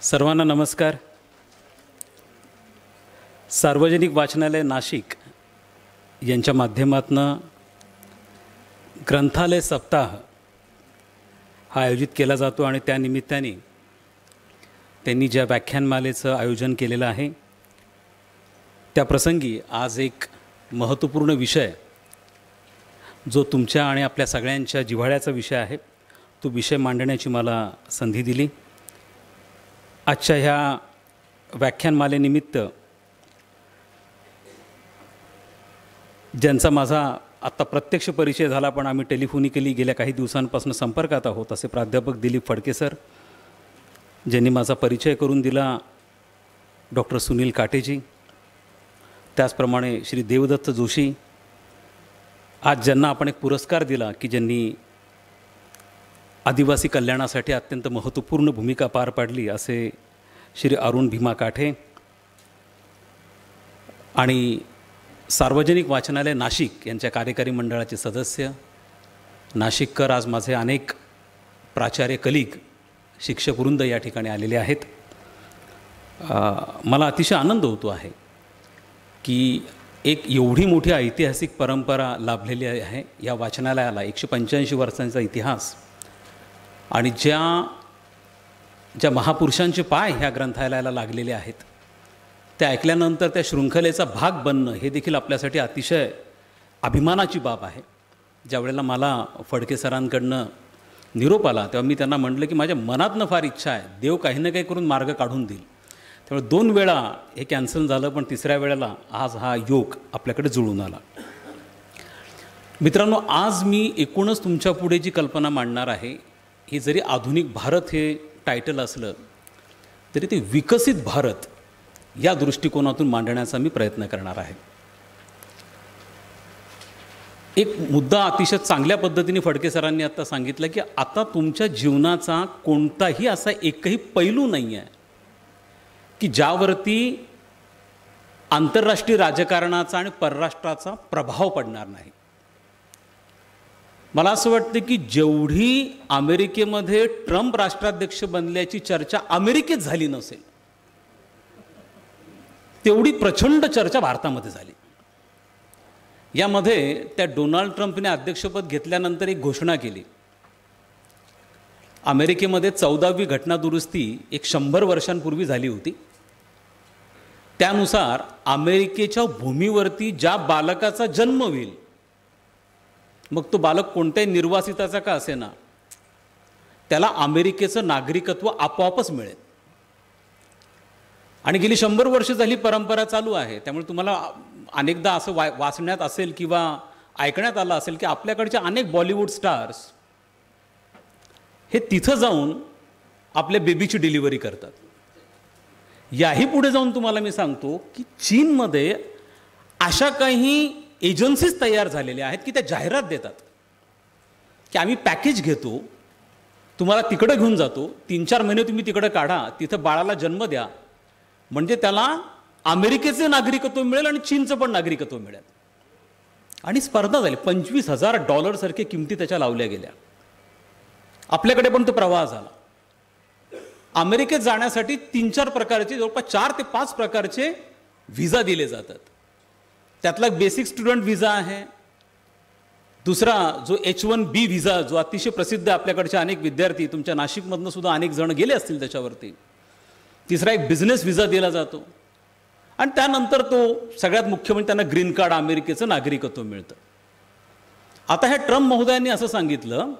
सर्वांना नमस्कार. सार्वजनिक वाचनालय नाशिक यांच्या माध्यमातून ग्रंथालय सप्ताह हा आयोजित केला जातो आणि त्या निमित्ताने त्यांनी ज्या व्याख्यानमालेचं आयोजन केलेलं आहे त्या प्रसंगी आज एक महत्त्वपूर्ण विषय जो तुमच्या आणि आपल्या सगळ्यांच्या जिव्हाळ्याचा विषय आहे तो विषय मांडण्याची मला संधी दिली. आजच्या ह्या व्याख्यानमालेनिमित्त ज्यांचा माझा आत्ता प्रत्यक्ष परिचय झाला पण आम्ही टेलिफोनिकली गेल्या काही दिवसांपासून संपर्कात आहोत असे प्राध्यापक दिलीप फडके सर, ज्यांनी माझा परिचय करून दिला डॉक्टर सुनील काटेजी, त्याचप्रमाणे श्री देवदत्त जोशी, आज ज्यांना आपण एक पुरस्कार दिला की ज्यांनी आदिवासी कल्याणासाठी अत्यंत महत्त्वपूर्ण भूमिका पार पाडली असे श्री अरुण भीमा काठे, आणि सार्वजनिक वाचनालय नाशिक यांच्या कार्यकारी मंडळाचे सदस्य नाशिककर, आज माझे अनेक प्राचार्य कलीग शिक्षकवृंद या ठिकाणी आलेले आहेत. मला अतिशय आनंद होतो आहे की एक एवढी मोठी ऐतिहासिक परंपरा लाभलेली आहे या वाचनालयाला. 185 वर्षांचा इतिहास आणि ज्या महापुरुषांचे पाय ह्या ग्रंथालयाला लागलेले आहेत त्या ऐकल्यानंतर त्या शृंखलेचा भाग बनणं हे देखील आपल्यासाठी अतिशय अभिमानाची बाब आहे. ज्या वेळेला मला फडके सरांकडनं निरोप आला तेव्हा मी त्यांना म्हटलं की माझ्या मनातनं फार इच्छा आहे, देव काही ना काही करून मार्ग काढून देईल. त्यामुळे 2 वेळा हे कॅन्सल झालं पण तिसऱ्या वेळेला आज हा योग आपल्याकडे जुळून आला. मित्रांनो, आज मी एकूणच तुमच्यापुढे जी कल्पना मांडणार आहे ही जरी आधुनिक भारत हे टायटल असलं तरी ते विकसित भारत या दृष्टिकोनातून मांडण्याचा मी प्रयत्न करणार आहे. एक मुद्दा अतिशय चांगल्या पद्धतीने फडके सरांनी आता सांगितलं की आता तुमच्या जीवनाचा कोणताही असा एकही पैलू नाही आहे की ज्यावरती आंतरराष्ट्रीय राजकारणाचा आणि परराष्ट्राचा प्रभाव पडणार नाही. मला असं वाटतं की जेवढी अमेरिकेमध्ये ट्रम्प राष्ट्राध्यक्ष बनल्याची चर्चा अमेरिकेत झाली नसेल तेवढी प्रचंड चर्चा भारतामध्ये झाली. यामध्ये त्या डोनाल्ड ट्रम्पने अध्यक्षपद घेतल्यानंतर एक घोषणा केली. अमेरिकेमध्ये 14वी घटनादुरुस्ती एक 100 वर्षांपूर्वी झाली होती. त्यानुसार अमेरिकेच्या भूमीवरती ज्या बालकाचा जन्म होईल, मग तो बालक कोणत्याही निर्वासिताचा का असेना, त्याला अमेरिकेचं नागरिकत्व आपोआपच मिळेल. आणि गेली 100 वर्ष झाली परंपरा चालू आहे. त्यामुळे तुम्हाला अनेकदा असं वाचण्यात असेल किंवा ऐकण्यात आलं असेल की आपल्याकडचे अनेक बॉलिवूड स्टार्स हे तिथं जाऊन आपल्या बेबीची डिलिव्हरी करतात. याही पुढे जाऊन तुम्हाला मी सांगतो की चीनमध्ये अशा काही एजन्सीज तयार झालेल्या आहेत की त्या जाहिरात देतात की आम्ही पॅकेज घेतो, तुम्हाला तिकडं घेऊन जातो, 3-4 महिने तुम्ही तिकडं काढा, तिथं बाळाला जन्म द्या, म्हणजे त्याला अमेरिकेचे नागरिकत्व मिळेल आणि चीनचं पण नागरिकत्व मिळेल. आणि स्पर्धा झाली. $25,000 सारखे किमती त्याच्या लावल्या गेल्या. आपल्याकडे पण तो प्रवाह झाला. अमेरिकेत जाण्यासाठी 3-4 प्रकारचे, जवळपास 4 ते 5 प्रकारचे व्हिसा दिले जातात. त्यातला बेसिक स्टुडंट व्हिसा आहे. दुसरा जो H1B व्हिसा जो अतिशय प्रसिद्ध आहे, आपल्याकडचे अनेक विद्यार्थी तुमच्या नाशिकमधनं सुद्धा अनेक जण गेले असतील त्याच्यावरती. तिसरा एक बिझनेस व्हिसा दिला जातो आणि त्यानंतर तो सगळ्यात मुख्य म्हणजे त्यांना ग्रीन कार्ड, अमेरिकेचं नागरिकत्व मिळतं. आता ह्या ट्रम्प महोदयांनी असं सांगितलं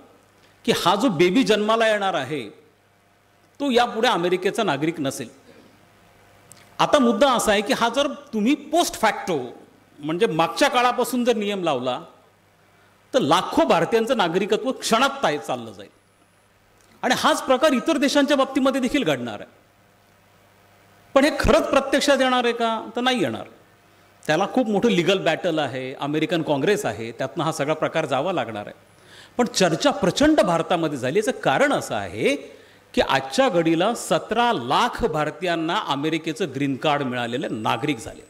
की हा जो बेबी जन्माला येणार आहे तो यापुढे अमेरिकेचा नागरिक नसेल. आता मुद्दा असा आहे की हा जर तुम्ही पोस्ट फॅक्टो म्हणजे मागच्या काळापासून जर नियम लावला तर लाखो भारतीयांचं नागरिकत्व क्षणात चाललं जाईल. आणि हाच प्रकार इतर देशांच्या बाबतीमध्ये देखील घडणार आहे. पण हे खरंच प्रत्यक्षात येणार आहे का? तर नाही येणार. त्याला खूप मोठं लिगल बॅटल आहे, अमेरिकन काँग्रेस आहे, त्यातनं हा सगळा प्रकार जावा लागणार आहे. पण चर्चा प्रचंड भारतामध्ये झाली. याचं कारण असं आहे की आजच्या घडीला 17 लाख भारतीयांना अमेरिकेचं ग्रीन कार्ड मिळालेले नागरिक झालेत.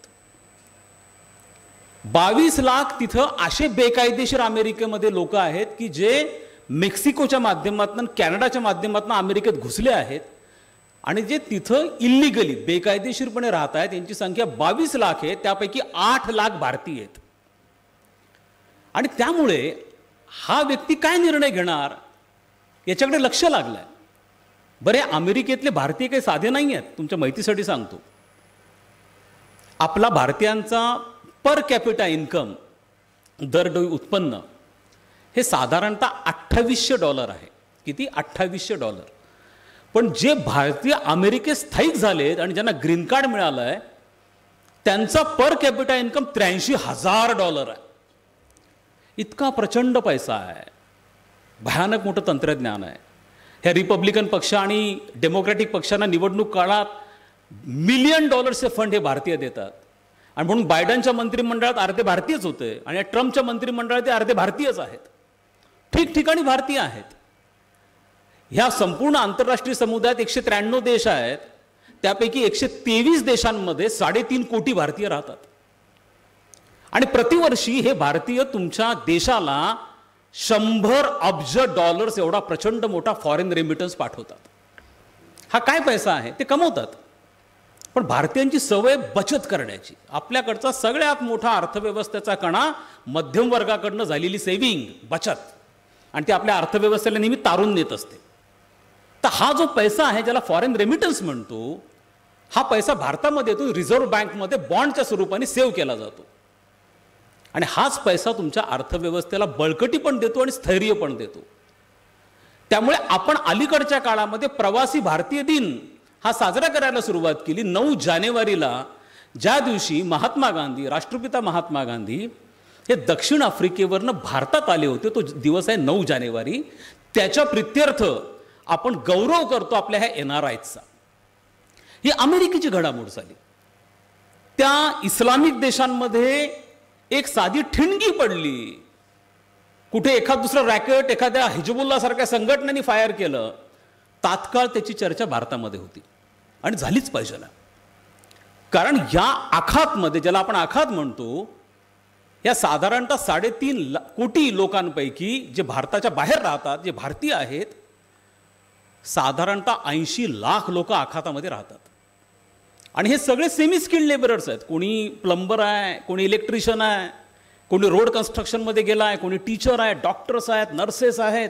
22 लाख तिथं असे बेकायदेशीर अमेरिकेमध्ये लोक आहेत की जे मेक्सिकोच्या माध्यमातून, कॅनडाच्या माध्यमातून अमेरिकेत घुसले आहेत. आणि जे तिथं इल्लिगली बेकायदेशीरपणे राहत आहेत त्यांची संख्या 22 लाख आहे, त्यापैकी 8 लाख भारतीय आहेत. आणि त्यामुळे हा व्यक्ती काय निर्णय घेणार याच्याकडे लक्ष लागलंय. बरे, अमेरिकेतले भारतीय काही साधे नाही आहेत. तुमच्या माहितीसाठी सांगतो, आपला भारतीयांचा पर कॅपिटा इन्कम दरडोई उत्पन्न हे साधारणतः $2800 आहे. किती? $2800. पण जे भारतीय अमेरिकेत स्थायिक झालेत आणि ज्यांना ग्रीन कार्ड मिळालंय त्यांचा पर कॅपिटा इन्कम $83,000 आहे. इतका प्रचंड पैसा आहे, भयानक मोठं तंत्रज्ञान आहे. ह्या रिपब्लिकन पक्ष आणि डेमोक्रॅटिक पक्षांना निवडणूक काळात $1 मिलियन फंड हे भारतीय देतात. आणि म्हणून बायडनच्या मंत्रिमंडळात अर्धे भारतीयच होते आणि ट्रम्पच्या मंत्रिमंडळात ते अर्धे भारतीयच आहेत. ठिकठिकाणी भारतीय आहेत. ह्या संपूर्ण आंतरराष्ट्रीय समुदायात 193 देश आहेत, त्यापैकी 123 देशांमध्ये 3.5 कोटी भारतीय राहतात. आणि प्रतिवर्षी हे भारतीय तुमच्या देशाला $100 अब्ज एवढा प्रचंड मोठा फॉरेन रेमिटन्स पाठवतात. हा काय पैसा आहे ते कमवतात. पण भारतीयांची सवय बचत करण्याची. आपल्याकडचा सगळ्यात मोठा अर्थव्यवस्थेचा कणा मध्यम वर्गाकडनं झालेली सेव्हिंग, बचत, आणि ते आपल्या अर्थव्यवस्थेला नेहमी तारून नेत असते. तर हा जो पैसा आहे ज्याला फॉरेन रेमिटन्स म्हणतो, हा पैसा भारतामध्ये येतो, रिझर्व्ह बँकमध्ये बॉन्डच्या स्वरूपाने सेव्ह केला जातो. आणि हाच पैसा तुमच्या अर्थव्यवस्थेला बळकटी पण देतो आणि स्थैर्य पण देतो. त्यामुळे आपण अलीकडच्या काळामध्ये प्रवासी भारतीय दिन हा साजरा करायला सुरुवात केली 9 जानेवारीला, ज्या दिवशी महात्मा गांधी, राष्ट्रपिता महात्मा गांधी हे दक्षिण आफ्रिकेवरनं भारतात आले होते. तो दिवस आहे 9 जानेवारी. त्याच्या प्रित्यर्थ आपण गौरव करतो आपल्या ह्या NRIचा. ही अमेरिकेची घडामोड झाली. त्या इस्लामिक देशांमध्ये एक साधी ठिणगी पडली. कुठे एखाद दुसरा रॅकेट एखाद्या हिजबुल्ला सारख्या संघटनेने फायर केलं, तात्काळ त्याची चर्चा भारतामध्ये होती आणि झालीच पाहिजे ना. कारण या आखातमध्ये, ज्याला आपण आखात म्हणतो, या साधारणतः 3.5 कोटी लोकांपैकी जे भारताच्या बाहेर राहतात, जे भारतीय आहेत, साधारणतः 80 लाख लोक आखातामध्ये राहतात. आणि हे सगळे सेमी स्किल्ड लेबरर्स आहेत. कोणी प्लंबर आहे, कोणी इलेक्ट्रिशियन आहे, कोणी रोड कन्स्ट्रक्शनमध्ये गेला आहे, कोणी टीचर आहे, डॉक्टर्स आहेत, नर्सेस आहेत.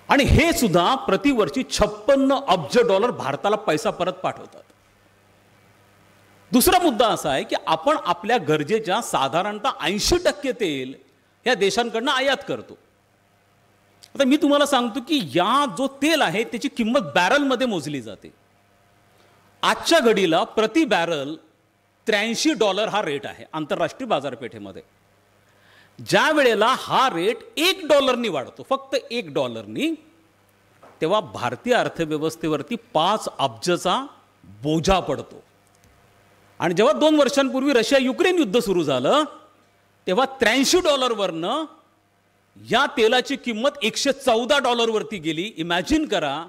आणि हे सुद्धा प्रतिवर्षी $56 अब्ज भारताला पैसा परत पाठवतात. दुसरा मुद्दा असा आहे की आपण आपल्या गरजेच्या साधारणतः 80% तेल या देशांकडनं आयात करतो. आता मी तुम्हाला सांगतो की या जो तेल आहे त्याची किंमत बॅरलमध्ये मोजली जाते. आजच्या घडीला प्रति बॅरल $83 हा रेट आहे आंतरराष्ट्रीय बाजारपेठेमध्ये. ज्या वेळेला हा रेट $1 वाढतो, फक्त $1, तेव्हा भारतीय अर्थव्यवस्थेवरती 5 अब्जचा बोजा पडतो. आणि जेव्हा 2 वर्षांपूर्वी रशिया युक्रेन युद्ध सुरू झालं तेव्हा $83 वरनं या तेलाची किंमत $114 वरती गेली. इमॅजिन करा,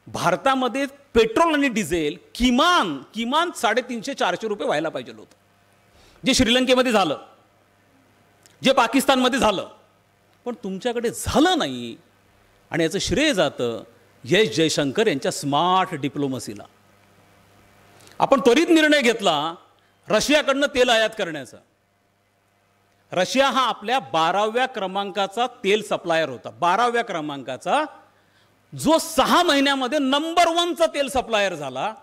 भारतामध्ये पेट्रोल आणि डिझेल किमान 350-400 रुपये व्हायला पाहिजे होतं. जे श्रीलंकेमध्ये झालं, जे पाकिस्तानमध्ये झालं, पण तुमच्याकडे झालं नाही. आणि याचं श्रेय जातं एस जयशंकर यांच्या स्मार्ट डिप्लोमसीला. आपण त्वरित निर्णय घेतला रशियाकडनं तेल आयात करण्याचा. रशिया हा आपल्या 12व्या क्रमांकाचा तेल सप्लायर होता. 12व्या क्रमांकाचा, जो 6 महिन्यामध्ये नंबर 1चा तेल सप्लायर झाला.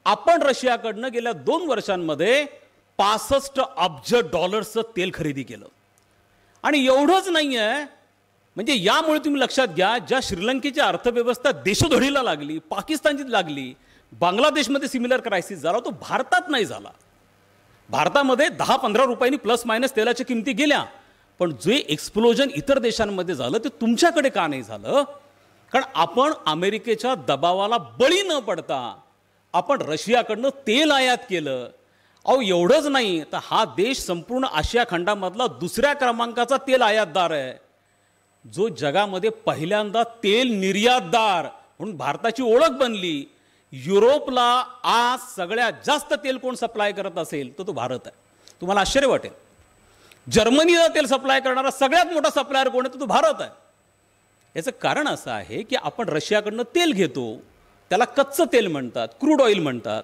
आपण रशियाकडनं गेल्या 2 वर्षांमध्ये $65 अब्ज तेल खरेदी केलं. आणि एवढंच नाही आहे, म्हणजे यामुळे तुम्ही लक्षात घ्या, ज्या श्रीलंकेची अर्थव्यवस्था देशोधडीला लागली, पाकिस्तानची लागली, बांगलादेशमध्ये सिमिलर क्रायसिस झाला, तो भारतात नाही झाला. भारतामध्ये 10-15 रुपयांनी प्लस मायनस तेलाच्या किमती गेल्या, पण जे एक्सप्लोजन इतर देशांमध्ये झालं ते तुमच्याकडे का नाही झालं? कारण आपण अमेरिकेच्या दबावाला बळी न पडता आपण रशियाकडनं तेल आयात केलं. अहो एवढंच नाही तर हा देश संपूर्ण आशिया खंडामधला 2ऱ्या क्रमांकाचा तेल आयातदार आहे. जो जगामध्ये पहिल्यांदा तेल निर्यातदार म्हणून भारताची ओळख बनली. युरोपला आज सगळ्यात जास्त तेल कोण सप्लाय करत असेल तर तो भारत आहे. तुम्हाला आश्चर्य वाटेल, जर्मनीला तेल सप्लाय करणारा सगळ्यात मोठा सप्लायर कोण आहे तर तो भारत आहे. याचं कारण असं आहे की आपण रशियाकडनं तेल घेतो, त्याला कच्चं तेल म्हणतात, क्रूड ऑइल म्हणतात.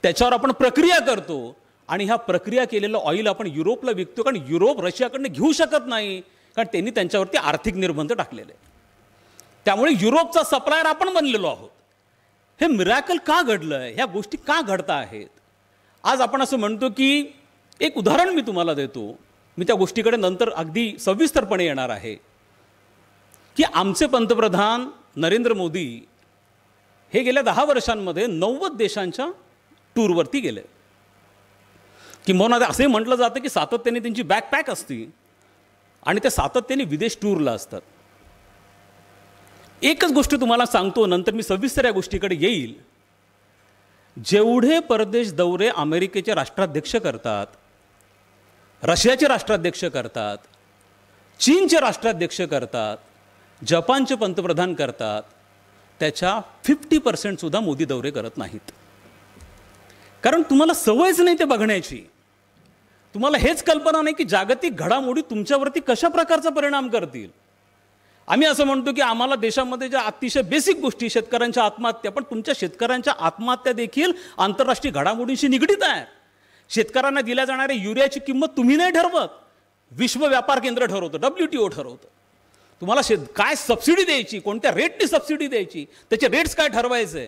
त्याच्यावर आपण प्रक्रिया करतो आणि ह्या प्रक्रिया केलेलं ऑइल आपण युरोपला विकतो, कारण युरोप रशियाकडनं घेऊ शकत नाही, कारण त्यांनी त्यांच्यावरती आर्थिक निर्बंध टाकलेले. त्यामुळे युरोपचा सप्लायर आपण बनलेलो आहोत. हे मिरॅकल का घडलंय, ह्या गोष्टी का घडता आहेत? आज आपण असं म्हणतो की, एक उदाहरण मी तुम्हाला देतो, मी त्या गोष्टीकडे नंतर अगदी सविस्तरपणे येणार आहे, की आमचे पंतप्रधान नरेंद्र मोदी हे गेल्या 10 वर्षांमध्ये 90 देशांच्या टूरवरती गेले. किंबहुना असे म्हटलं जातं की सातत्याने त्यांची बॅकपॅक असती आणि ते सातत्याने विदेश टूरला असतात. एकच गोष्ट तुम्हाला सांगतो, नंतर मी सविस्तर या गोष्टीकडे येईल. जेवढे परदेश दौरे अमेरिकेचे राष्ट्राध्यक्ष करतात, रशियाचे राष्ट्राध्यक्ष करतात, चीनचे राष्ट्राध्यक्ष करतात, जपानचे पंतप्रधान करतात, त्याच्या 50% सुद्धा मोदी दौरे करत नाहीत. कारण तुम्हाला सवयच नाही ते बघण्याची. तुम्हाला हेच कल्पना नाही की जागतिक घडामोडी तुमच्यावरती कशा प्रकारचा परिणाम करतील. आम्ही असं म्हणतो की आम्हाला देशामध्ये ज्या अतिशय बेसिक गोष्टी, शेतकऱ्यांच्या आत्महत्या, पण तुमच्या शेतकऱ्यांच्या आत्महत्या देखील आंतरराष्ट्रीय घडामोडींशी निगडीत आहेत. शेतकऱ्यांना दिल्या जाणाऱ्या युरियाची किंमत तुम्ही नाही ठरवत, विश्व व्यापार केंद्र ठरवतं, WTO ठरवतं. तुम्हाला काय सबसिडी द्यायची, कोणत्या रेटनी सबसिडी द्यायची, त्याचे रेट्स काय ठरवायचे,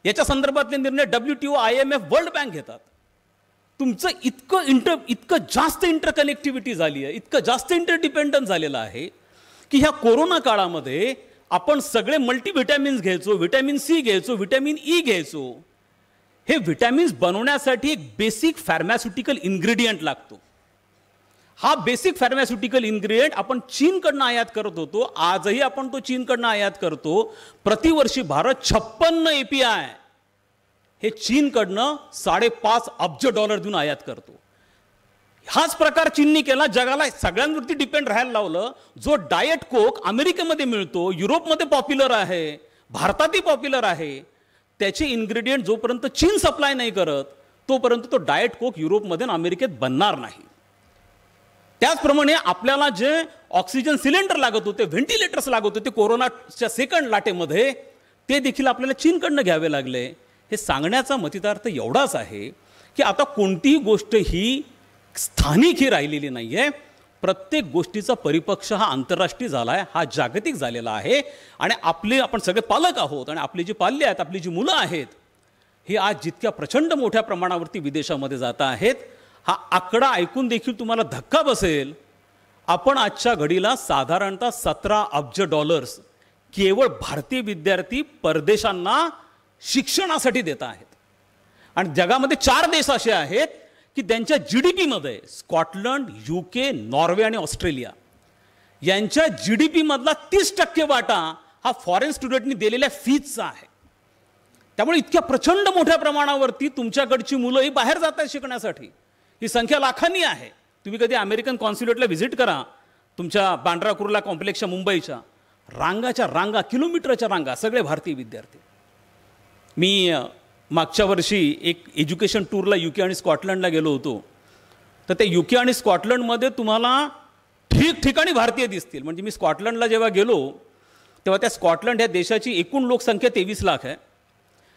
याच्या संदर्भातले निर्णय WTO, IMF, वर्ल्ड बँक घेतात. तुमचं इतकं जास्त इंटरकनेक्टिव्हिटी झाली आहे, इतकं जास्त इंटरडिपेंडन्स झालेलं आहे की ह्या कोरोना काळामध्ये आपण सगळे मल्टीव्हिटॅमिन्स घ्यायचो, व्हिटॅमिन C घ्यायचो, व्हिटॅमिन E घ्यायचो. हे व्हिटॅमिन्स बनवण्यासाठी एक बेसिक फार्मास्युटिकल इन्ग्रेडियंट लागतो. हा बेसिक फार्मास्युटिकल इन्ग्रेडियंट आपण चीनकडनं आयात करत होतो, आजही आपण तो चीनकडनं आयात करतो. प्रतिवर्षी भारत 56 API हे चीनकडनं $5.5 अब्ज देऊन आयात करतो. हाच प्रकार चीननी केला, जगाला सगळ्यांवरती डिपेंड राहायला लावलं. जो डाएट कोक अमेरिकेमध्ये मिळतो, युरोपमध्ये पॉप्युलर आहे, भारतातही पॉप्युलर आहे, त्याचे इन्ग्रेडियंट जोपर्यंत चीन सप्लाय नाही करत तोपर्यंत तो डाएट कोक युरोपमध्ये आणि अमेरिकेत बनणार नाही. त्याचप्रमाणे आपल्याला जे ऑक्सिजन सिलेंडर लागत होते, व्हेंटिलेटर्स लागत होते कोरोनाच्या सेकंड लाटेमध्ये, ते देखील आपल्याला चीनकडनं घ्यावे लागले. हे सांगण्याचा मतितार्थ एवढाच आहे की आता कोणतीही गोष्ट ही स्थानिक ही राहिलेली नाही आहे. प्रत्येक गोष्टीचा परिपक्ष हा आंतरराष्ट्रीय झाला आहे, हा जागतिक झालेला आहे. आणि आपण सगळे पालक आहोत आणि आपली जी पाल्य आहेत, आपली जी मुलं आहेत, ही आज जितक्या प्रचंड मोठ्या प्रमाणावरती विदेशामध्ये जात आहेत, हा आकडा ऐकून देखील तुम्हाला धक्का बसेल. आपण आजच्या घडीला साधारणतः $17 अब्ज केवळ भारतीय विद्यार्थी परदेशांना शिक्षणासाठी देत आहेत. आणि जगामध्ये 4 देश असे आहेत की त्यांच्या GDP मध्ये स्कॉटलंड, UK, नॉर्वे आणि ऑस्ट्रेलिया यांच्या GDP मधला 30% वाटा हा फॉरेन स्टुडंटनी दिलेल्या फीजचा आहे. त्यामुळे इतक्या प्रचंड मोठ्या प्रमाणावरती तुमच्याकडची मुलं ही बाहेर जात आहेत शिकण्यासाठी. ही संख्या लाखांनी आहे. तुम्ही कधी अमेरिकन कॉन्स्युलेटला व्हिजिट करा, तुमच्या बांद्रा कुर्ला कॉम्प्लेक्सच्या मुंबईच्या रांगाच्या रांगा, किलोमीटरच्या रांगा, सगळे भारतीय विद्यार्थी. मी मागच्या वर्षी एक एज्युकेशन टूरला UK आणि स्कॉटलंडला गेलो होतो. तर ते UK आणि स्कॉटलंडमध्ये तुम्हाला ठिकठिकाणी भारतीय दिसतील. म्हणजे मी स्कॉटलंडला जेव्हा गेलो तेव्हा त्या स्कॉटलंड या देशाची एकूण लोकसंख्या 23 लाख आहे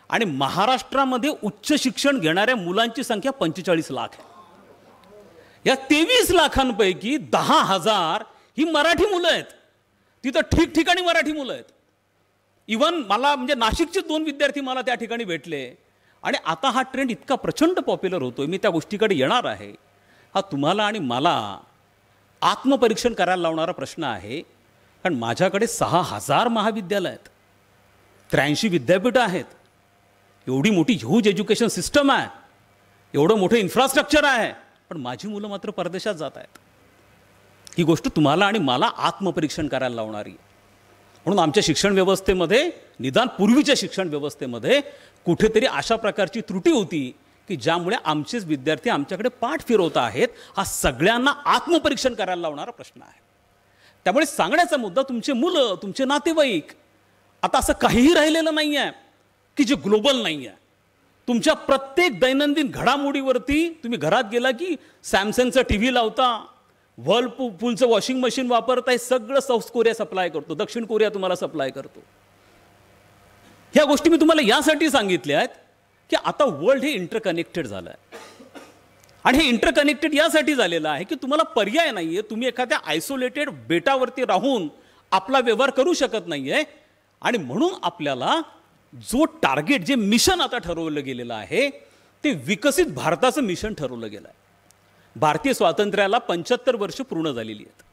आणि महाराष्ट्रामध्ये उच्च शिक्षण घेणाऱ्या मुलांची संख्या 45 लाख आहे. या 23 लाखांपैकी 10,000 ही मराठी मुलं आहेत. तिथं ठिकठिकाणी मराठी मुलं आहेत. इवन मला म्हणजे नाशिकचे 2 विद्यार्थी मला त्या ठिकाणी भेटले. आणि आता हा ट्रेंड इतका प्रचंड पॉप्युलर होतोय, मी त्या गोष्टीकडे येणार आहे. हा तुम्हाला आणि मला आत्मपरीक्षण करायला लावणारा प्रश्न आहे. कारण माझ्याकडे 6,000 महाविद्यालय आहेत, 83 विद्यापीठं आहेत, एवढी मोठी ह्यूज एज्युकेशन सिस्टम आहे, एवढं मोठं इन्फ्रास्ट्रक्चर आहे, पण माझी मुलं मात्र परदेशात जात आहेत. ही गोष्ट तुम्हाला आणि मला आत्मपरीक्षण करायला लावणारी. म्हणून आमच्या शिक्षण व्यवस्थेमध्ये, निदान पूर्वीच्या शिक्षण व्यवस्थेमध्ये कुठेतरी अशा प्रकारची त्रुटी होती की ज्यामुळे आमचेच विद्यार्थी आमच्याकडे पाठ फिरवत आहेत. हा सगळ्यांना आत्मपरीक्षण करायला लावणारा प्रश्न आहे. त्यामुळे सांगण्याचा मुद्दा, तुमचे मुलं, तुमचे नातेवाईक, आता असं काहीही राहिलेलं नाही आहे की जे ग्लोबल नाही आहे. तुमच्या प्रत्येक दैनंदिन घडामोडीवरती तुम्ही घरात गेला की सॅमसंगचा TV लावता, व्हर्लपूलचं वॉशिंग मशीन वापरताय, सगळं साऊथ कोरिया सप्लाय करतो, दक्षिण कोरिया तुम्हाला सप्लाय करतो. ह्या गोष्टी मी तुम्हाला यासाठी सांगितल्या आहेत की आता वर्ल्ड हे इंटरकनेक्टेड झालं आहे. आणि हे इंटरकनेक्टेड यासाठी झालेलं आहे की तुम्हाला पर्याय नाही आहे. तुम्ही एखाद्या आयसोलेटेड बेटावरती राहून आपला व्यवहार करू शकत नाही आहे. आणि म्हणून आपल्याला जो टार्गेट, जे मिशन आता ठरवलं गेलेलं आहे ते विकसित भारताचं मिशन ठरवलं गेलं आहे. भारतीय स्वातंत्र्याला 75 वर्ष पूर्ण झालेली आहेत.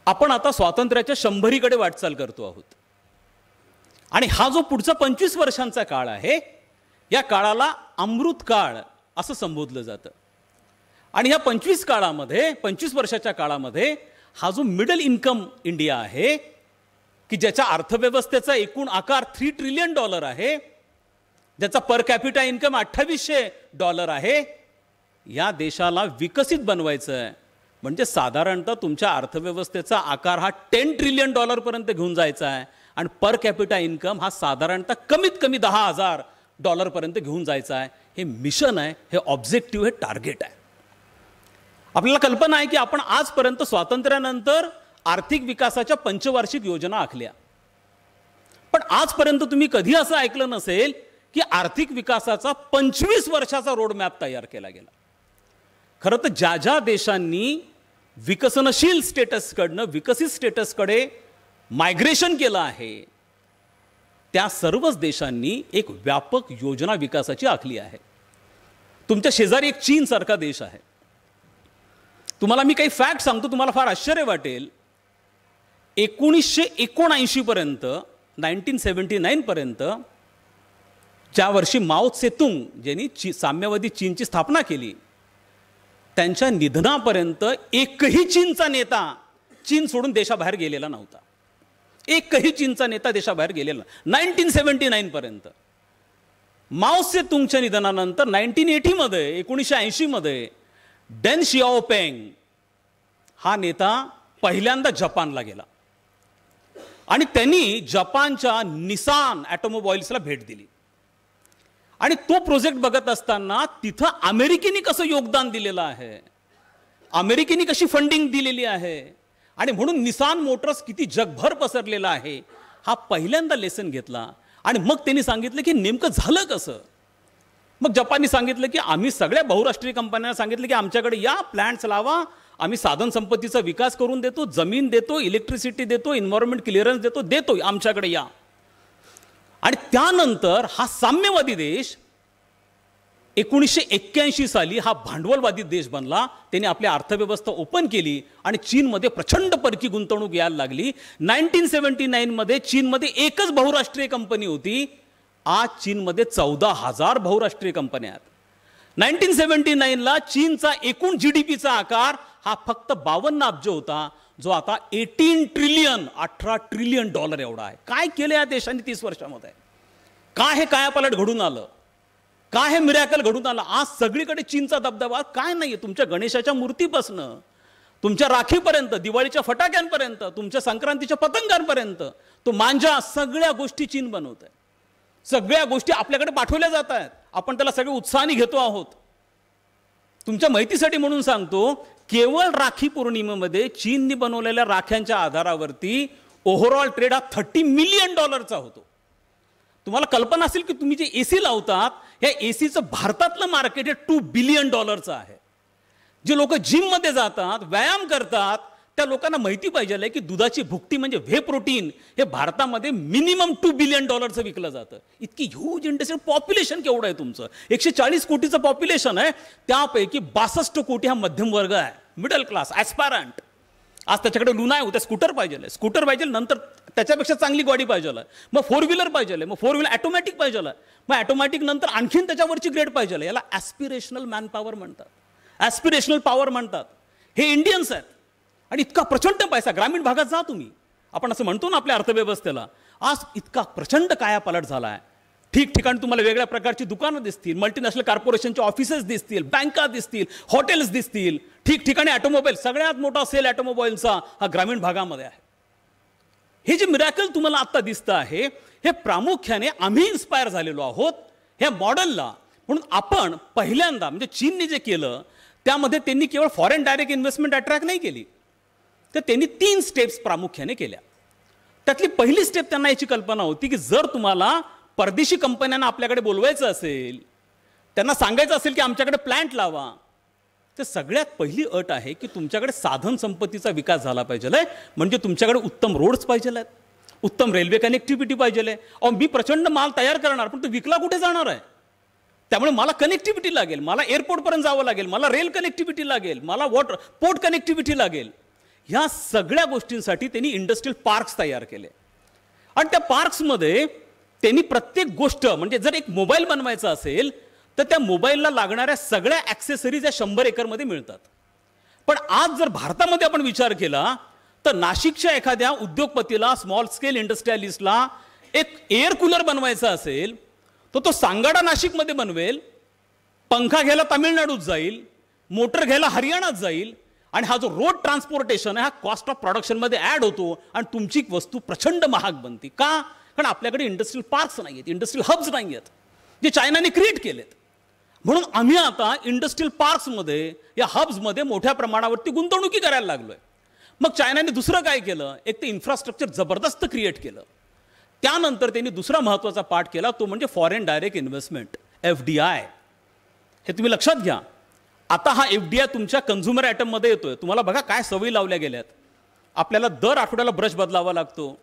आपण आता स्वातंत्र्याच्या 100कडे वाटचाल करतो आहोत. आणि हा जो पुढचा 25 वर्षांचा काळ आहे, या काळाला अमृत काळ असं संबोधलं जातं. आणि या 25 वर्षाच्या काळामध्ये हा जो मिडल इन्कम इंडिया आहे की ज्याच्या अर्थव्यवस्थेचा एकूण आकार $3 ट्रिलियन आहे, ज्याचा पर कॅपिटा इन्कम $2800 आहे, या देशाला विकसित बनवायचं आहे. म्हणजे साधारणतः तुमच्या अर्थव्यवस्थेचा आकार हा $10 ट्रिलियन पर्यंत घेऊन जायचा आहे आणि पर कॅपिटा इन्कम हा साधारणतः कमीत कमी $10,000 पर्यंत घेऊन जायचा आहे. हे मिशन आहे, हे ऑब्जेक्टिव्ह, हे टार्गेट आहे. आपल्याला कल्पना आहे की आपण आजपर्यंत स्वातंत्र्यानंतर आर्थिक विकासाच्या पंचवार्षिक योजना आखल्या, पण आजपर्यंत तुम्ही कधी असं ऐकलं नसेल की आर्थिक विकासाचा 25 वर्षाचा रोडमॅप तयार केला गेला. खरं तर ज्या ज्या देशांनी विकसनशील स्टेटसकडनं विकसित स्टेटसकडे मायग्रेशन केलं आहे त्या सर्वच देशांनी एक व्यापक योजना विकासाची आखली आहे. तुमच्या शेजारी एक चीन सारखा देश आहे. तुम्हाला मी काही फॅक्ट सांगतो, तुम्हाला फार आश्चर्य वाटेल. 1979 पर्यंत, 1979 पर्यंत, ज्या वर्षी माओ त्से-तुंग ज्यांनी साम्यवादी चीनची स्थापना केली, त्यांच्या निधनापर्यंत एकही चीनचा नेता चीन सोडून देशाबाहेर गेलेला नव्हता. एकही चीनचा नेता देशाबाहेर गेलेला 1979 पर्यंत. माओ त्से-तुंगच्या निधनानंतर 1980 मध्ये डेन शियाओपेंग हा नेता पहिल्यांदा जपानला गेला आणि त्यांनी जपानच्या निसान ऑटोमोबाईल्सला भेट दिली. आणि तो प्रोजेक्ट बघत असताना तिथं अमेरिकेने कसं योगदान दिलेलं आहे, अमेरिकेने कशी फंडिंग दिलेली आहे आणि म्हणून निसान मोटर्स किती जगभर पसरलेला आहे, हा पहिल्यांदा लेसन घेतला. आणि मग त्यांनी सांगितलं की नेमकं झालं कसं. मग जपानने सांगितलं की आम्ही सगळ्या बहुराष्ट्रीय कंपन्यांना सांगितलं की आमच्याकडे या, प्लॅन्ट्स लावा, आम्ही साधन संपत्तीचा विकास करून देतो, जमीन देतो, इलेक्ट्रिसिटी देतो, एन्व्हायरमेंट क्लिअरन्स देतो, आमच्याकडे या. आणि त्यानंतर हा साम्यवादी देश 1981 साली हा भांडवलवादी देश बनला. त्यांनी आपली अर्थव्यवस्था ओपन केली आणि चीनमध्ये प्रचंड परकी गुंतवणूक यायला लागली. 1979 मध्ये चीनमध्ये एकच बहुराष्ट्रीय कंपनी होती. आज चीनमध्ये 14,000 बहुराष्ट्रीय कंपन्या आहेत. 1979ला चीनचा एकूण GDPचा आकार हा फक्त 52 अब्ज होता, जो आता $18 ट्रिलियन एवढा आहे. काय केलं या देशांनी 30 वर्षामध्ये? काय हे कायापालट घडून आलं? काय हे मिरॅकल घडून आलं? आज सगळीकडे चीनचा दबदबा काय नाहीये. तुमच्या गणेशाच्या मूर्तीपासनं, तुमच्या राखीपर्यंत, दिवाळीच्या फटाक्यांपर्यंत, तुमच्या संक्रांतीच्या पतंगांपर्यंत, तो मांजा, सगळ्या गोष्टी चीन बनवत आहे. सगळ्या गोष्टी आपल्याकडे पाठवल्या जात आहेत. आपण त्याला सगळे उत्साहाने घेतो आहोत. तुमच्या माहितीसाठी म्हणून सांगतो, केवळ राखी पौर्णिमेमध्ये चीनने बनवलेल्या राख्यांच्या आधारावरती ओव्हरऑल ट्रेड हा $30 मिलियन होतो. तुम्हाला कल्पना असेल की तुम्ही जे AC लावतात, या ACचं भारतातलं मार्केट हे $2 बिलियन आहे. जे लोक जिममध्ये जातात, व्यायाम करतात, त्या लोकांना माहिती पाहिजे की दुधाची भुकटी म्हणजे व्हे प्रोटीन हे भारतामध्ये मिनिमम $2 बिलियन विकलं जातं. इतकी ह्यूज इंडस्ट्री. पॉप्युलेशन केवढं आहे तुमचं? 140 कोटीचं पॉप्युलेशन आहे. त्यापैकी 62 कोटी हा मध्यम वर्ग आहे, मिडल क्लास, ॲस्पारंट. आज त्याच्याकडे लुना आहे, उद्या स्कूटर पाहिजे, स्कूटर पाहिजे, नंतर त्याच्यापेक्षा चांगली गाडी पाहिजे, मग 4 व्हीलर पाहिजे, मग 4 व्हीलर ऑटोमॅटिक पाहिजे, मग ऑटोमॅटिक नंतर आणखीन त्याच्यावरची ग्रेड पाहिजे. याला ॲस्पिरेशनल मॅन पॉवर म्हणतात, ॲस्पिरेशनल पॉवर म्हणतात. हे इंडियन्स आहेत. आणि इतका प्रचंड पैसा, ग्रामीण भागात जा तुम्ही, आपण असं म्हणतो ना आपल्या अर्थव्यवस्थेला, आज इतका प्रचंड कायापालट झाला आहे. ठिकठिकाणी तुम्हाला वेगळ्या प्रकारची दुकानं दिसतील, मल्टीनॅशनल कॉर्पोरेशनचे ऑफिसेस दिसतील, बँका दिसतील, हॉटेल्स दिसतील, ठिकठिकाणी ऑटोमोबाईल. सगळ्यात मोठा सेल ऑटोमोबाईलचा हा ग्रामीण भागामध्ये आहे. हे जे मिरॅकल तुम्हाला आता दिसतं आहे, हे प्रामुख्याने आम्ही इन्स्पायर झालेलो आहोत ह्या मॉडेलला. म्हणून आपण पहिल्यांदा, म्हणजे चीनने जे केलं त्यामध्ये त्यांनी केवळ फॉरेन डायरेक्ट इन्व्हेस्टमेंट अट्रॅक्ट नाही केली, तर त्यांनी 3 स्टेप्स प्रामुख्याने केल्या. त्यातली पहिली स्टेप त्यांना याची कल्पना होती की जर तुम्हाला परदेशी कंपन्यांना आपल्याकडे बोलवायचं असेल, त्यांना सांगायचं असेल की आमच्याकडे प्लांट लावा, तर सगळ्यात पहिली अट आहे की तुमच्याकडे साधन संपत्तीचा विकास झाला पाहिजे आहे. म्हणजे तुमच्याकडे उत्तम रोड्स पाहिजे आहेत, उत्तम रेल्वे कनेक्टिव्हिटी पाहिजे आहे. अहो मी प्रचंड माल तयार करणार पण तो विकला कुठे जाणार आहे? त्यामुळे मला कनेक्टिव्हिटी लागेल, मला एअरपोर्टपर्यंत जावं लागेल, मला रेल कनेक्टिव्हिटी लागेल, मला पोर्ट कनेक्टिव्हिटी लागेल. ह्या सगळ्या गोष्टींसाठी त्यांनी इंडस्ट्रियल पार्क्स तयार केले. आणि त्या पार्क्समध्ये त्यांनी प्रत्येक गोष्ट, म्हणजे जर एक मोबाईल बनवायचा असेल तर त्या मोबाईलला लागणाऱ्या सगळ्या ॲक्सेसरीज या 100 एकरमध्ये मिळतात. पण आज जर भारतामध्ये आपण विचार केला तर नाशिकच्या एखाद्या उद्योगपतीला, स्मॉल स्केल इंडस्ट्रियलिस्टला एक एअर कूलर बनवायचा असेल तर तो सांगाडा नाशिकमध्ये बनवेल, पंखा घ्यायला तामिळनाडूत जाईल, मोटर घ्यायला हरियाणात जाईल, आणि हा जो रोड ट्रान्सपोर्टेशन आहे हा कॉस्ट ऑफ प्रोडक्शनमध्ये ॲड होतो आणि तुमची वस्तू प्रचंड महाग बनते. का? कारण आपल्याकडे इंडस्ट्रियल पार्क्स नाही आहेत, इंडस्ट्रियल हब्स नाही आहेत जे चायनाने क्रिएट केलेत. म्हणून आम्ही आता इंडस्ट्रियल पार्क्समध्ये, या हब्समध्ये मोठ्या प्रमाणावरती गुंतवणुकी करायला लागलोय. मग चायनाने दुसरं काय केलं? एक ते इन्फ्रास्ट्रक्चर जबरदस्त क्रिएट केलं. त्यानंतर त्यांनी दुसरा महत्त्वाचा पार्ट केला, तो म्हणजे फॉरेन डायरेक्ट इन्व्हेस्टमेंट, FDI. हे तुम्ही लक्षात घ्या. आता हा FDI तुमच्या कन्झ्युमर आयटममध्ये येतोय. तुम्हाला बघा काय सवयी लावल्या गेल्यात. आपल्याला दर आठवड्याला ब्रश बदलावा लागतो,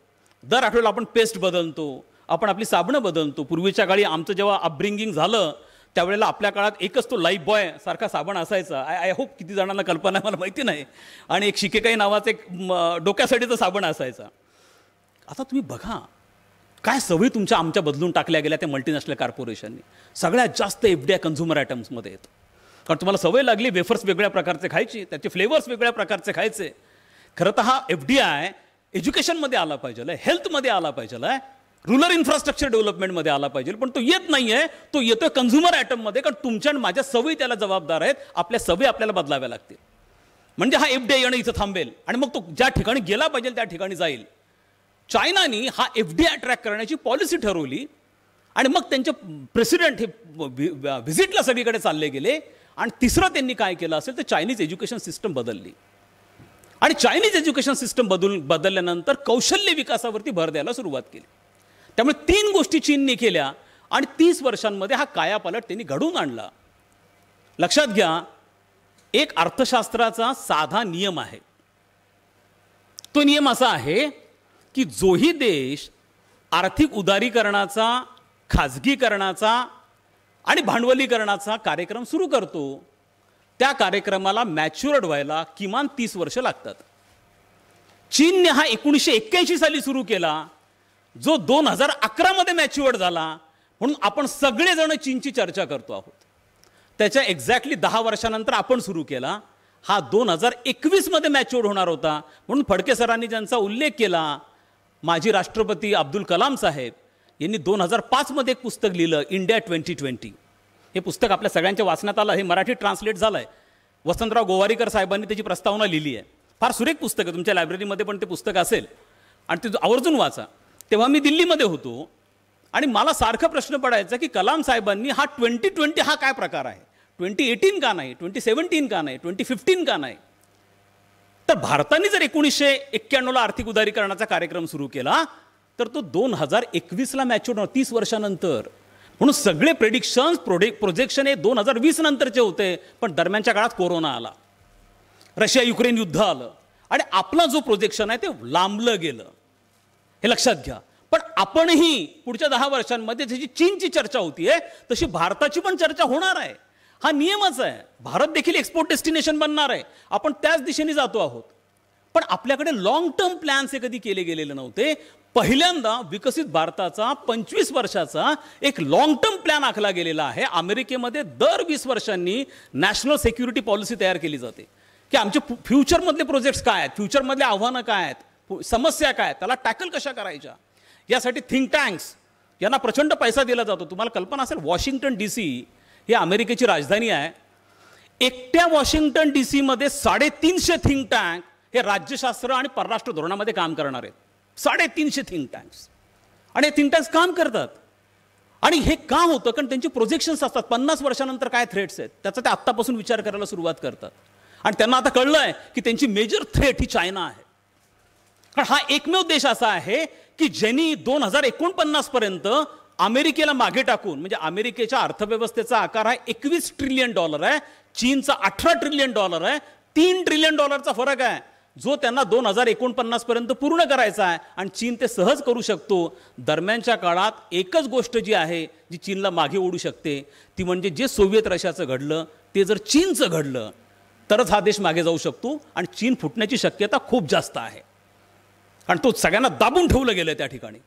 दर आठवड्याला आपण पेस्ट बदलतो, आपण आपली साबणं बदलतो. पूर्वीच्या काळी आमचं जेव्हा अपब्रिंगिंग झालं त्यावेळेला आपल्या काळात एकच तो लाईफ बॉय सारखा साबण असायचा. आय होप किती जणांना कल्पना आहे मला माहिती नाही. आणि एक शिकेकाई नावाचं एक डोक्यासाठीचं साबण असायचा. आता तुम्ही बघा काय सवयी तुमच्या आमच्या बदलून टाकल्या गेल्या त्या मल्टीनॅशनल कॉर्पोरेशननी. सगळ्यात जास्त FDI कन्झ्युमर आयटम्समध्ये येतं. कारण तुम्हाला सवय लागली वेफर्स वेगळ्या प्रकारचे खायची, त्याचे फ्लेवर्स वेगळ्या प्रकारचे खायचे. खरं तर हा FDI एज्युकेशनमध्ये आला पाहिजे, हेल्थमध्ये आला पाहिजे, रुरल इन्फ्रास्ट्रक्चर डेव्हलपमेंटमध्ये आला पाहिजे. पण तो येत नाहीये, तो येतोय कन्झ्युमर आयटममध्ये. कारण तुमच्या आणि माझ्या सवयी त्याला जबाबदार आहेत. आपल्या सवयी आपल्याला बदलाव्या लागतील. म्हणजे हा FDI येणं इथं थांबेल आणि मग तो ज्या ठिकाणी गेला पाहिजे त्या ठिकाणी जाईल. चायनानी हा FDI ट्रॅक करण्याची पॉलिसी ठरवली आणि मग त्यांचे प्रेसिडेंट हे व्हिजिटला सगळीकडे चालले गेले. आणि तिसरं त्यांनी काय केलं असेल तर चायनीज एज्युकेशन सिस्टम बदलली. आणि चायनीज एज्युकेशन सिस्टम बदलल्यानंतर कौशल्य विकासावरती भर द्यायला सुरुवात केली. त्यामुळे 3 गोष्टी चीनने केल्या आणि 30 वर्षांमध्ये हा कायापालट त्यांनी घडवून आणला. लक्षात घ्या, एक अर्थशास्त्राचा साधा नियम आहे. तो नियम असा आहे की जोही देश आर्थिक उदारीकरणाचा, खाजगीकरणाचा आणि भांडवलीकरणाचा कार्यक्रम सुरू करतो त्या कार्यक्रमाला मॅच्युअर्ड व्हायला किमान 30 वर्ष लागतात. चीनने हा 1981 साली सुरू केला, जो 2011 मध्ये मॅच्युअर्ड झाला. म्हणून आपण सगळेजण चीनची चर्चा करतो आहोत. त्याच्या एक्झॅक्टली 10 वर्षानंतर आपण सुरू केला. हा 2021 मध्ये मॅच्युअर्ड होणार होता. म्हणून फडके सरांनी ज्यांचा उल्लेख केला, माजी राष्ट्रपती अब्दुल कलाम साहेब यांनी 2005 मध्ये एक पुस्तक लिहिलं, इंडिया 2020. हे पुस्तक आपल्या सगळ्यांच्या वाचण्यात आलं. हे मराठी ट्रान्सलेट झालं आहे. वसंतराव गोवारीकर साहेबांनी त्याची प्रस्तावना लिहिली आहे. फार सुरेख पुस्तक आहे. तुमच्या लायब्ररीमध्ये पण ते पुस्तक असेल आणि ते आवर्जून वाचा. तेव्हा मी दिल्लीमध्ये होतो आणि मला सारखा प्रश्न पडायचा की कलाम साहेबांनी हा 2020 हा काय प्रकार आहे, 2018 का नाही, 2017 का नाही, 2015 का नाही. तर भारताने जर 1991ला आर्थिक उदारीकरणाचा कार्यक्रम सुरू केला तर तो 2021ला मॅच्युअर होणार, 30 वर्षानंतर. म्हणून सगळे प्रेडिक्शन्स, प्रोजेक्शन हे 2020 नंतरचे होते. पण दरम्यानच्या काळात कोरोना आला, रशिया युक्रेन युद्ध आलं आणि आपला जो प्रोजेक्शन आहे ते लांबलं गेलं. हे लक्षात घ्या. पण आपणही पुढच्या 10 वर्षांमध्ये जशी चीनची चर्चा होतीये तशी भारताची पण चर्चा होणार आहे. हा नियमच आहे. भारत देखील एक्सपोर्ट डेस्टिनेशन बनणार आहे. आपण त्याच दिशेने जातो आहोत. पण आपल्याकडे लॉंग टर्म प्लॅन्स हे कधी केले गेलेले नव्हते. पहिल्यांदा विकसित भारताचा 25 वर्षाचा एक लॉंग टर्म प्लॅन आखला गेलेला आहे. अमेरिकेमध्ये दर 20 वर्षांनी नॅशनल सिक्युरिटी पॉलिसी तयार केली जाते की आमचे फ्युचरमधले प्रोजेक्ट्स काय आहेत, फ्युचरमधले आव्हानं काय आहेत, समस्या काय आहेत, त्याला टॅकल कशा करायच्या. यासाठी थिंक टँक्स यांना प्रचंड पैसा दिला जातो. तुम्हाला कल्पना असेल, वॉशिंग्टन DC ही अमेरिकेची राजधानी आहे. एकट्या वॉशिंग्टन DC मध्ये 350 थिंक टँक हे राज्यशास्त्र आणि परराष्ट्र धोरणामध्ये काम करणार आहेत. 350 थिंक टँक्स. आणि हे थिंक टँक्स काम करतात. आणि हे का होतं? कारण त्यांची प्रोजेक्शन्स असतात. 50 वर्षानंतर काय थ्रेट्स आहेत त्याचा ते आत्तापासून विचार करायला सुरुवात करतात. आणि त्यांना आता कळलं आहे की त्यांची मेजर थ्रेट ही चायना आहे. कारण हा एकमेव देश असा आहे की ज्यांनी 2049 पर्यंत अमेरिकेला मागे टाकून, म्हणजे अमेरिकेच्या अर्थव्यवस्थेचा आकार हा $21 ट्रिलियन आहे, चीनचा $18 ट्रिलियन आहे, $3 ट्रिलियन फरक आहे, जो त्यांना 2049 पर्यंत पूर्ण करायचा आहे. आणि चीन ते सहज करू शकतो. दरम्यानच्या काळात एकच गोष्ट जी आहे जी चीनला मागे ओढू शकते ती म्हणजे जे सोव्हिएत रशियाचं घडलं ते जर चीनचं घडलं तरच हा देश मागे जाऊ शकतो. आणि चीन फुटण्याची शक्यता खूप जास्त आहे, कारण तो सगळ्यांना दाबून ठेवलं गेलं त्या ठिकाणी.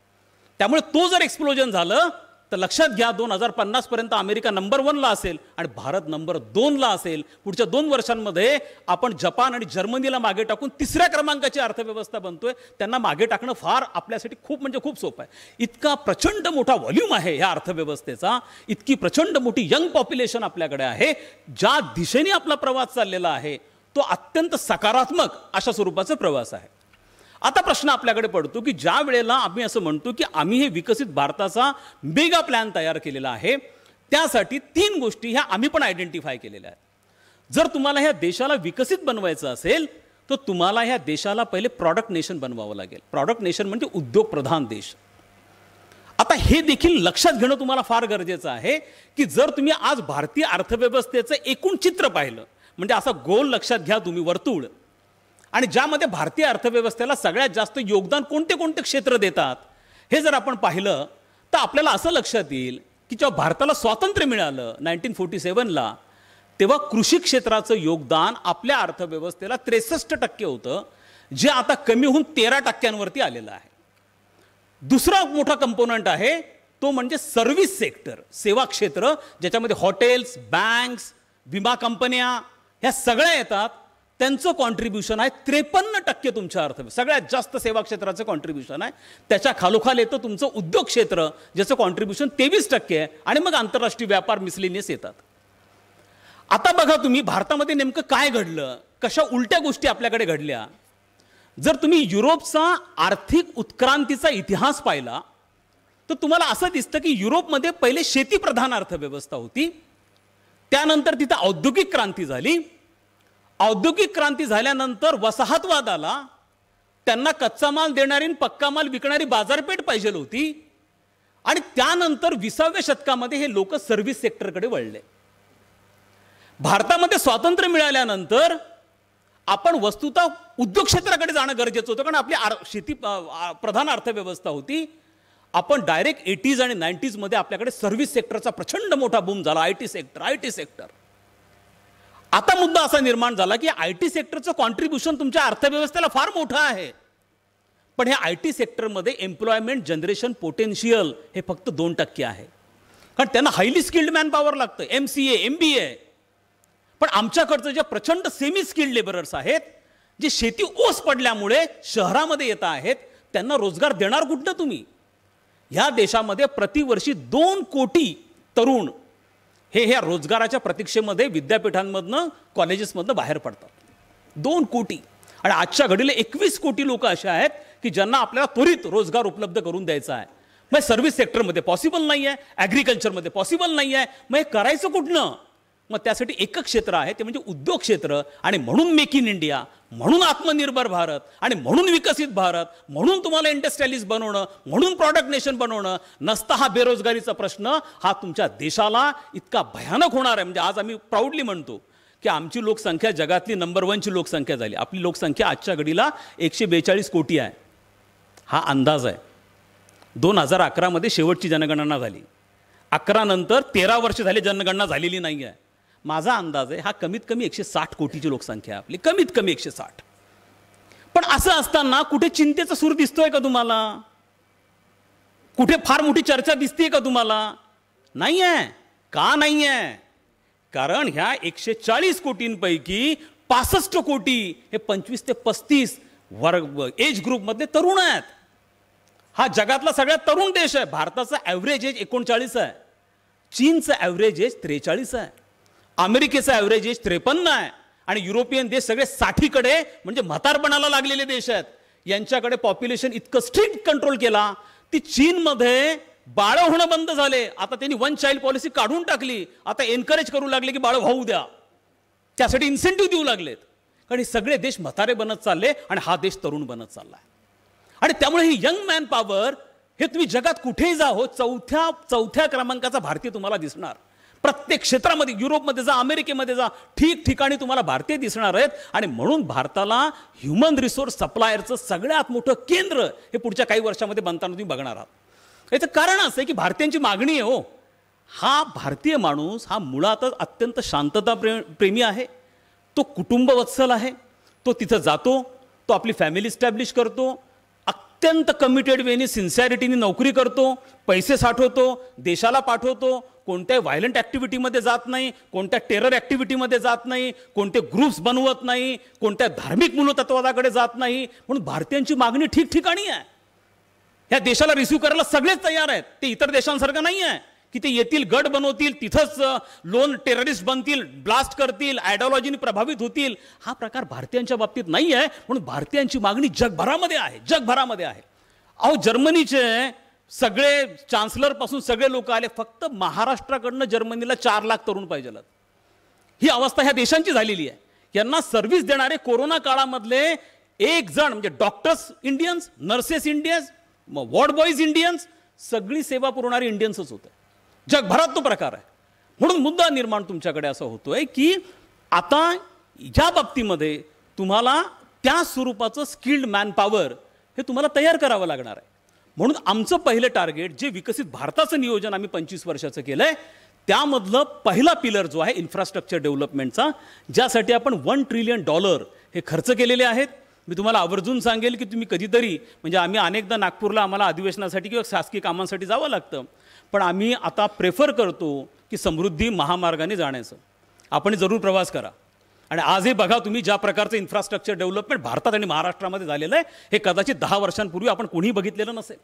त्यामुळे तो जर एक्सप्लोजन झालं तर लक्षात घ्या 2050 पर्यंत अमेरिका नंबर 1 ला असेल आणि भारत नंबर 2 ला असेल. पुढच्या 2 वर्षांमध्ये आपण जपान आणि जर्मनीला मागे टाकून 3ऱ्या क्रमांकाची अर्थव्यवस्था बनतोय. त्यांना मागे टाकणं फार आपल्यासाठी खूप म्हणजे खूप सोपं आहे. इतका प्रचंड मोठा व्हॉल्यूम आहे ह्या अर्थव्यवस्थेचा, इतकी प्रचंड मोठी यंग पॉप्युलेशन आपल्याकडे आहे. ज्या दिशेने आपला प्रवास चाललेला आहे तो अत्यंत सकारात्मक अशा स्वरूपाचा प्रवास आहे. आता प्रश्न आपल्याकडे पडतो की ज्या वेळेला आम्ही असं म्हणतो की आम्ही हे विकसित भारताचा मेगा प्लॅन तयार केलेला आहे, त्यासाठी 3 गोष्टी ह्या आम्ही पण आयडेंटिफाय केलेल्या आहेत. जर तुम्हाला ह्या देशाला विकसित बनवायचं असेल तर तुम्हाला ह्या देशाला पहिले प्रॉडक्ट नेशन बनवावं लागेल. प्रॉडक्ट नेशन म्हणजे उद्योग प्रधान देश. आता हे देखील लक्षात घेणं तुम्हाला फार गरजेचं आहे की जर तुम्ही आज भारतीय अर्थव्यवस्थेचं एकूण चित्र पाहिलं, म्हणजे असा गोल लक्षात घ्या तुम्ही, वर्तुळ, आणि ज्यामध्ये भारतीय अर्थव्यवस्थेला सगळ्यात जास्त योगदान कोणते कोणते क्षेत्र देतात हे जर आपण पाहिलं तर आपल्याला असं लक्षात येईल की जेव्हा भारताला स्वातंत्र्य मिळालं 1947ला, तेव्हा कृषी क्षेत्राचं योगदान आपल्या अर्थव्यवस्थेला 63% होतं, जे आता कमी होऊन 13% आलेलं आहे. दुसरा मोठा कंपोनंट आहे तो म्हणजे सर्व्हिस सेक्टर, सेवा क्षेत्र, ज्याच्यामध्ये हॉटेल्स, बँक्स, विमा कंपन्या ह्या सगळ्या येतात. त्यांचं कॉन्ट्रीब्युशन आहे 53% तुमच्या अर्थव्यवस्थेत. सगळ्यात जास्त सेवा क्षेत्राचं कॉन्ट्रीब्युशन आहे. त्याच्या खालोखाल येतं तुमचं उद्योग क्षेत्र, ज्याचं कॉन्ट्रीब्युशन 23% आहे. आणि मग आंतरराष्ट्रीय व्यापार, मिसलेनियस येतात. आता बघा तुम्ही भारतामध्ये नेमकं काय घडलं, कशा उलट्या गोष्टी आपल्याकडे घडल्या. जर तुम्ही युरोपचा आर्थिक उत्क्रांतीचा इतिहास पाहिला तर तुम्हाला असं दिसतं की युरोपमध्ये पहिले शेतीप्रधान अर्थव्यवस्था होती, त्यानंतर तिथं औद्योगिक क्रांती झाली. औद्योगिक क्रांती झाल्यानंतर वसाहतवाद आला. त्यांना कच्चा माल देणारी आणि पक्का माल विकणारी बाजारपेठ पाहिजे होती. आणि त्यानंतर 20व्या शतकामध्ये हे लोक सर्व्हिस सेक्टरकडे वळले. भारतामध्ये स्वातंत्र्य मिळाल्यानंतर आपण वस्तुतः उद्योग क्षेत्राकडे जाणं गरजेचं होतं, कारण आपली शेती प्रधान अर्थव्यवस्था होती. आपण डायरेक्ट 80s आणि 90s मध्ये आपल्याकडे सर्व्हिस सेक्टरचा प्रचंड मोठा बूम झाला. IT sector. आता मुद्दा असा निर्माण झाला की आयटी सेक्टरचं कॉन्ट्रीब्युशन तुमच्या अर्थव्यवस्थेला फार मोठं आहे, पण हे आयटी सेक्टरमध्ये एम्प्लॉयमेंट जनरेशन पोटेन्शियल हे फक्त 2% आहे, कारण त्यांना हायली स्किल्ड मॅन पॉवर लागतं, MCA, MBA. पण आमच्याकडचं जे प्रचंड सेमी स्किल्ड लेबरर्स आहेत, जे शेती ओस पडल्यामुळे शहरामध्ये येत आहेत, त्यांना रोजगार देणार कुठनं तुम्ही? ह्या देशामध्ये प्रतिवर्षी 2 कोटी तरुण हे ह्या रोजगाराच्या प्रतीक्षेमध्ये विद्यापीठांमधनं, कॉलेजेसमधनं बाहेर पडतात. 2 कोटी. आणि आजच्या घडीला 21 कोटी लोक असे आहेत की ज्यांना आपल्याला त्वरित रोजगार उपलब्ध करून द्यायचा आहे. मग सर्व्हिस सेक्टरमध्ये पॉसिबल नाही आहे, ॲग्रिकल्चरमध्ये पॉसिबल नाही आहे, मग हे करायचं कुठनं? मग त्यासाठी एकच क्षेत्र आहे, ते म्हणजे उद्योग क्षेत्र. आणि म्हणून मेक इन इंडिया, म्हणून आत्मनिर्भर भारत, आणि म्हणून विकसित भारत, म्हणून तुम्हाला इंडस्ट्रियलिस्ट बनवणं, म्हणून प्रॉडक्ट नेशन बनवणं. नसता हा बेरोजगारीचा प्रश्न हा तुमच्या देशाला इतका भयानक होणार आहे. म्हणजे आज आम्ही प्राऊडली म्हणतो की आमची लोकसंख्या जगातली नंबर 1ची लोकसंख्या झाली. आपली लोकसंख्या आजच्या घडीला 142 कोटी आहे. हा अंदाज आहे. 2011 मध्ये शेवटची जनगणना झाली. 11 नंतर 13 वर्ष झाली जनगणना झालेली नाही आहे. माझा अंदाज आहे हा कमीत कमी 160 कोटीची लोकसंख्या आहे आपली, कमीत कमी 160. पण असं असताना कुठे चिंतेचा सूर दिसतोय का तुम्हाला? कुठे फार मोठी चर्चा दिसते का तुम्हाला? नाही आहे. का नाही आहे? कारण ह्या 140 कोटींपैकी 65 कोटी हे 25 ते 35 वर्ग एज ग्रुपमधले तरुण आहेत. हा जगातला सगळ्यात तरुण देश आहे. भारताचा ॲव्हरेज एज 39 आहे, चीनचं ॲव्हरेज एज 43 आहे, अमेरिकेचा ॲव्हरेज एज 53 आहे, आणि युरोपियन देश सगळे 60कडे म्हणजे म्हातारपणाला लागलेले देश आहेत. यांच्याकडे पॉप्युलेशन इतकं स्ट्रिक्ट कंट्रोल केला ती चीनमध्ये बाळ होणं बंद झाले. आता त्यांनी 1 चाइल्ड पॉलिसी काढून टाकली. आता एनकरेज करू लागले की बाळ होऊ द्या, त्यासाठी इन्सेंटिव्ह देऊ लागलेत. कारण हे सगळे देश म्हातारे बनत चालले आणि हा देश तरुण बनत चाललाय. आणि त्यामुळे ही यंग मॅन पॉवर हे तुम्ही जगात कुठेही जा हो, चौथ्या क्रमांकाचा भारतीय तुम्हाला दिसणार. प्रत्येक क्षेत्रामध्ये, युरोपमध्ये जा, अमेरिकेमध्ये जा, ठिकठिकाणी तुम्हाला भारतीय दिसणार आहेत. आणि म्हणून भारताला ह्युमन रिसोर्स सप्लायरचं सगळ्यात मोठं केंद्र हे पुढच्या काही वर्षामध्ये बनताना तुम्ही बघणार आहात. याचं कारण असं आहे की भारतीयांची मागणी आहे हो. हा भारतीय माणूस हा मुळातच अत्यंत शांतता प्रेमी आहे, तो कुटुंबवत्सल आहे, तो तिथं जातो, तो आपली फॅमिली इस्टॅब्लिश करतो, अत्यंत कमिटेड वेनी सिन्सिअरिटीने नोकरी करतो, पैसे साठवतो, देशाला पाठवतो, कोणत्याही व्हायलंट ॲक्टिव्हिटीमध्ये जात नाही, कोणत्या टेरर ॲक्टिव्हिटीमध्ये जात नाही, कोणते ग्रुप्स बनवत नाही, कोणत्या धार्मिक मूलतत्वादाकडे जात नाही. म्हणून भारतीयांची मागणी ठिकठिकाणी आहे. ह्या देशाला रिसिव्ह करायला सगळेच तयार आहेत. ते इतर देशांसारखं नाही आहे की ते येतील, गट बनवतील, तिथंच लोन टेररिस्ट बनतील, ब्लास्ट करतील, आयडिओलॉजीने प्रभावित होतील. हा प्रकार भारतीयांच्या बाबतीत नाही आहे. म्हणून भारतीयांची मागणी जगभरामध्ये आहे, जगभरामध्ये आहे. अहो, जर्मनीचे सगळे चान्सलर पासून सगळे लोक आले, फक्त महाराष्ट्राकडनं जर्मनीला 4 लाख तरुण पाहिजे. ही अवस्था ह्या देशांची झालेली आहे. यांना सर्व्हिस देणारे कोरोना काळामधले एक जण म्हणजे doctors Indians, nurses Indians, ward boys Indians, सगळी सेवा पुरवणारी इंडियन्सच होते. जगभरात तो प्रकार आहे. म्हणून मुद्दा निर्माण तुमच्याकडे असा होतोय की आता या बाबतीमध्ये तुम्हाला त्या स्वरूपाचं स्किल्ड मॅन पॉवर हे तुम्हाला तयार करावं लागणार आहे. म्हणून आमचं पहिलं टार्गेट जे विकसित भारताचं नियोजन आम्ही 25 वर्षाचं केलंय, त्यामधलं पहिला पिलर जो आहे इन्फ्रास्ट्रक्चर डेव्हलपमेंटचा, ज्यासाठी आपण $1 ट्रिलियन हे खर्च केलेले आहेत. मी तुम्हाला आवर्जून सांगेल की तुम्ही कधीतरी, म्हणजे आम्ही अनेकदा नागपूरला आम्हाला अधिवेशनासाठी किंवा शासकीय कामांसाठी जावं लागतं, पण आम्ही आता प्रेफर करतो की समृद्धी महामार्गाने जाण्याचं. आपण जरूर प्रवास करा. आणि आजही बघा तुम्ही ज्या प्रकारचं इन्फ्रास्ट्रक्चर डेव्हलपमेंट भारतात आणि महाराष्ट्रामध्ये झालेलं आहे, हे कदाचित 10 वर्षांपूर्वी आपण कोणीही बघितलेलं नसेल.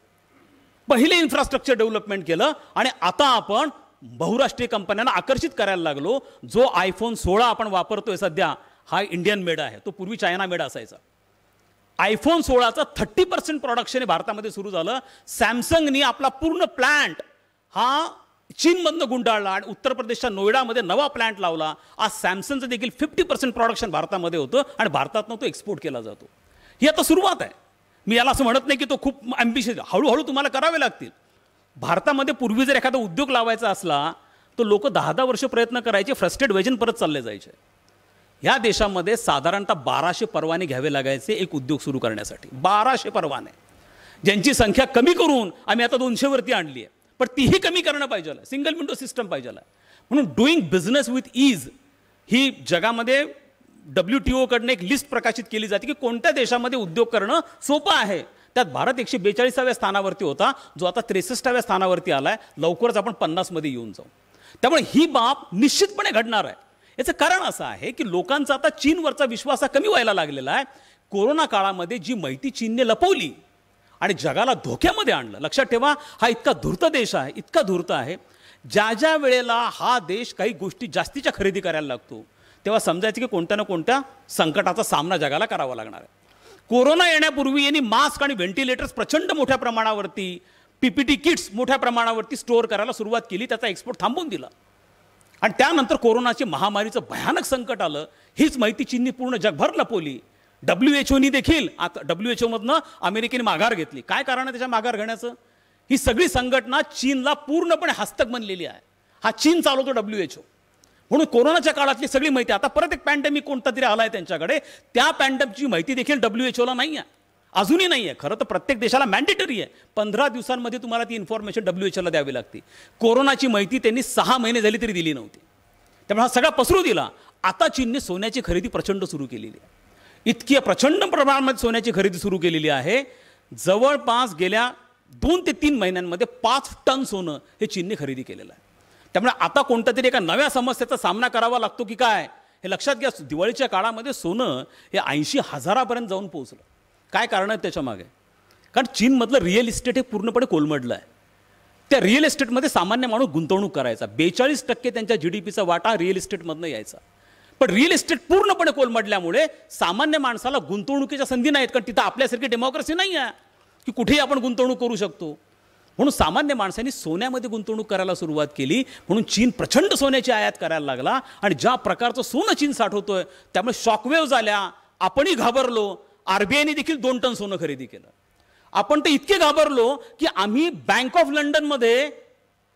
पहिले इन्फ्रास्ट्रक्चर डेव्हलपमेंट केलं आणि आता आपण बहुराष्ट्रीय कंपन्यांना आकर्षित करायला लागलो. जो iPhone 16 आपण वापरतोय सध्या, हा इंडियन मेड आहे. तो पूर्वी चायना मेड असायचा. iPhone 16चं 30% प्रोडक्शन हे भारतामध्ये सुरू झालं. सॅमसंगनी आपला पूर्ण प्लांट हा चीनमधनं गुंडाळला आणि उत्तर प्रदेशच्या नोएडामध्ये नवा प्लांट लावला. आज सॅमसंगचं देखील 50% प्रोडक्शन भारतामध्ये होतं आणि भारतातनं तो एक्सपोर्ट केला जातो. ही आता सुरुवात आहे. मी याला असं म्हणत नाही की तो खूप ॲम्बिशियस, हळूहळू तुम्हाला करावे लागतील. भारतामध्ये पूर्वी जर एखादा उद्योग लावायचा असला तर लोक 10-10 वर्ष प्रयत्न करायचे, फ्रस्ट्रेट व्हायचे, परत चालले जायचे. ह्या देशामध्ये साधारणतः 1200 परवाने घ्यावे लागायचे एक उद्योग सुरू करण्यासाठी. 1200 परवाने, ज्यांची संख्या कमी करून आम्ही आता 200 वरती आणली आहे. पण तीही कमी करणं पाहिजे, सिंगल विंडो सिस्टम पाहिजे. म्हणून डुईंग बिझनेस विथ ईज ही जगामध्ये WTO कडनं एक लिस्ट प्रकाशित केली जाते की कोणत्या देशामध्ये उद्योग करणं सोपं आहे. त्यात भारत 142व्या स्थानावरती होता, जो आता 63व्या स्थानावरती आलाय. लवकरच आपण 50 मध्ये येऊन जाऊ. त्यामुळे ही बाब निश्चितपणे घडणार आहे. याचं कारण असं आहे की लोकांचा आता चीनवरचा विश्वास हा कमी व्हायला लागलेला आहे. कोरोना काळामध्ये जी माहिती चीनने लपवली आणि जगाला धोक्यामध्ये आणलं. लक्षात ठेवा, हा इतका धूर्त देश आहे, इतका धूर्त आहे. ज्या वेळेला हा देश काही गोष्टी जास्तीच्या खरेदी करायला लागतो, तेव्हा समजायचं की कोणत्या ना कोणत्या संकटाचा सामना जगाला करावा लागणार आहे. कोरोना येण्यापूर्वी यांनी मास्क आणि व्हेंटिलेटर्स प्रचंड मोठ्या प्रमाणावरती, PPT किट्स मोठ्या प्रमाणावरती स्टोअर करायला सुरुवात केली, त्याचा एक्सपोर्ट थांबवून दिला. आणि त्यानंतर कोरोनाची महामारीचं भयानक संकट आलं. हीच माहिती चीनने पूर्ण जगभर लपवली. WHOनी देखील आता WHOमधनं अमेरिकेने माघार घेतली. काय कारण आहे त्याच्या माघार घेण्याचं? ही सगळी संघटना चीनला पूर्णपणे हस्तक बनलेली आहे. हा चीन चालवतो WHO. म्हणून कोरोनाच्या काळातली सगळी माहिती, आता परत एक पॅन्डेमिक कोणता तरी आलाय त्यांच्याकडे, त्या पॅन्डेमिकची माहिती देखील WHOला नाही आहे, अजूनही नाही आहे. खरं तर प्रत्येक देशाला मॅन्डेटरी आहे. 15 दिवसांमध्ये तुम्हाला ती इन्फॉर्मेशन WHOला द्यावी लागते. कोरोनाची माहिती त्यांनी 6 महिने झाली तरी दिली नव्हती. त्यामुळे हा सगळा पसरू दिला. आता चीनने सोन्याची खरेदी प्रचंड सुरू केलेली आहे. इतकी प्रचंड प्रमाणामध्ये सोन्याची खरेदी सुरू केलेली आहे. जवळपास गेल्या 2 ते 3 महिन्यांमध्ये 5 टन सोनं हे चीनने खरेदी केलेलं आहे. त्यामुळे आता कोणत्या तरी एका नव्या समस्येचा सामना करावा लागतो की काय हे लक्षात घ्या. दिवाळीच्या काळामध्ये सोनं हे 80,000पर्यंत जाऊन पोहोचलं. काय कारण आहे त्याच्या मागे? कारण चीनमधलं रिअल इस्टेट हे पूर्णपणे कोलमडलं आहे. त्या रिअल इस्टेटमध्ये सामान्य माणूस गुंतवणूक करायचा. 42% त्यांच्या GDPचा वाटा रिअल इस्टेटमधनं यायचा. पण रिअल इस्टेट पूर्णपणे कोलमडल्यामुळे सामान्य माणसाला गुंतवणुकीच्या संधी नाहीत. कारण तिथं आपल्यासारखी डेमोक्रेसी नाही आहे की कुठेही आपण गुंतवणूक करू शकतो. म्हणून सामान्य माणसांनी सोन्यामध्ये गुंतवणूक करायला सुरुवात केली. म्हणून चीन प्रचंड सोन्याची आयात करायला लागला. आणि ज्या प्रकारचं सोनं चीन साठवतोय त्यामुळे शॉकवेव्ह झाल्या. आपणही घाबरलो. RBIने देखील 2 टन सोनं खरेदी केलं. आपण तर इतके घाबरलो की आम्ही बँक ऑफ लंडनमध्ये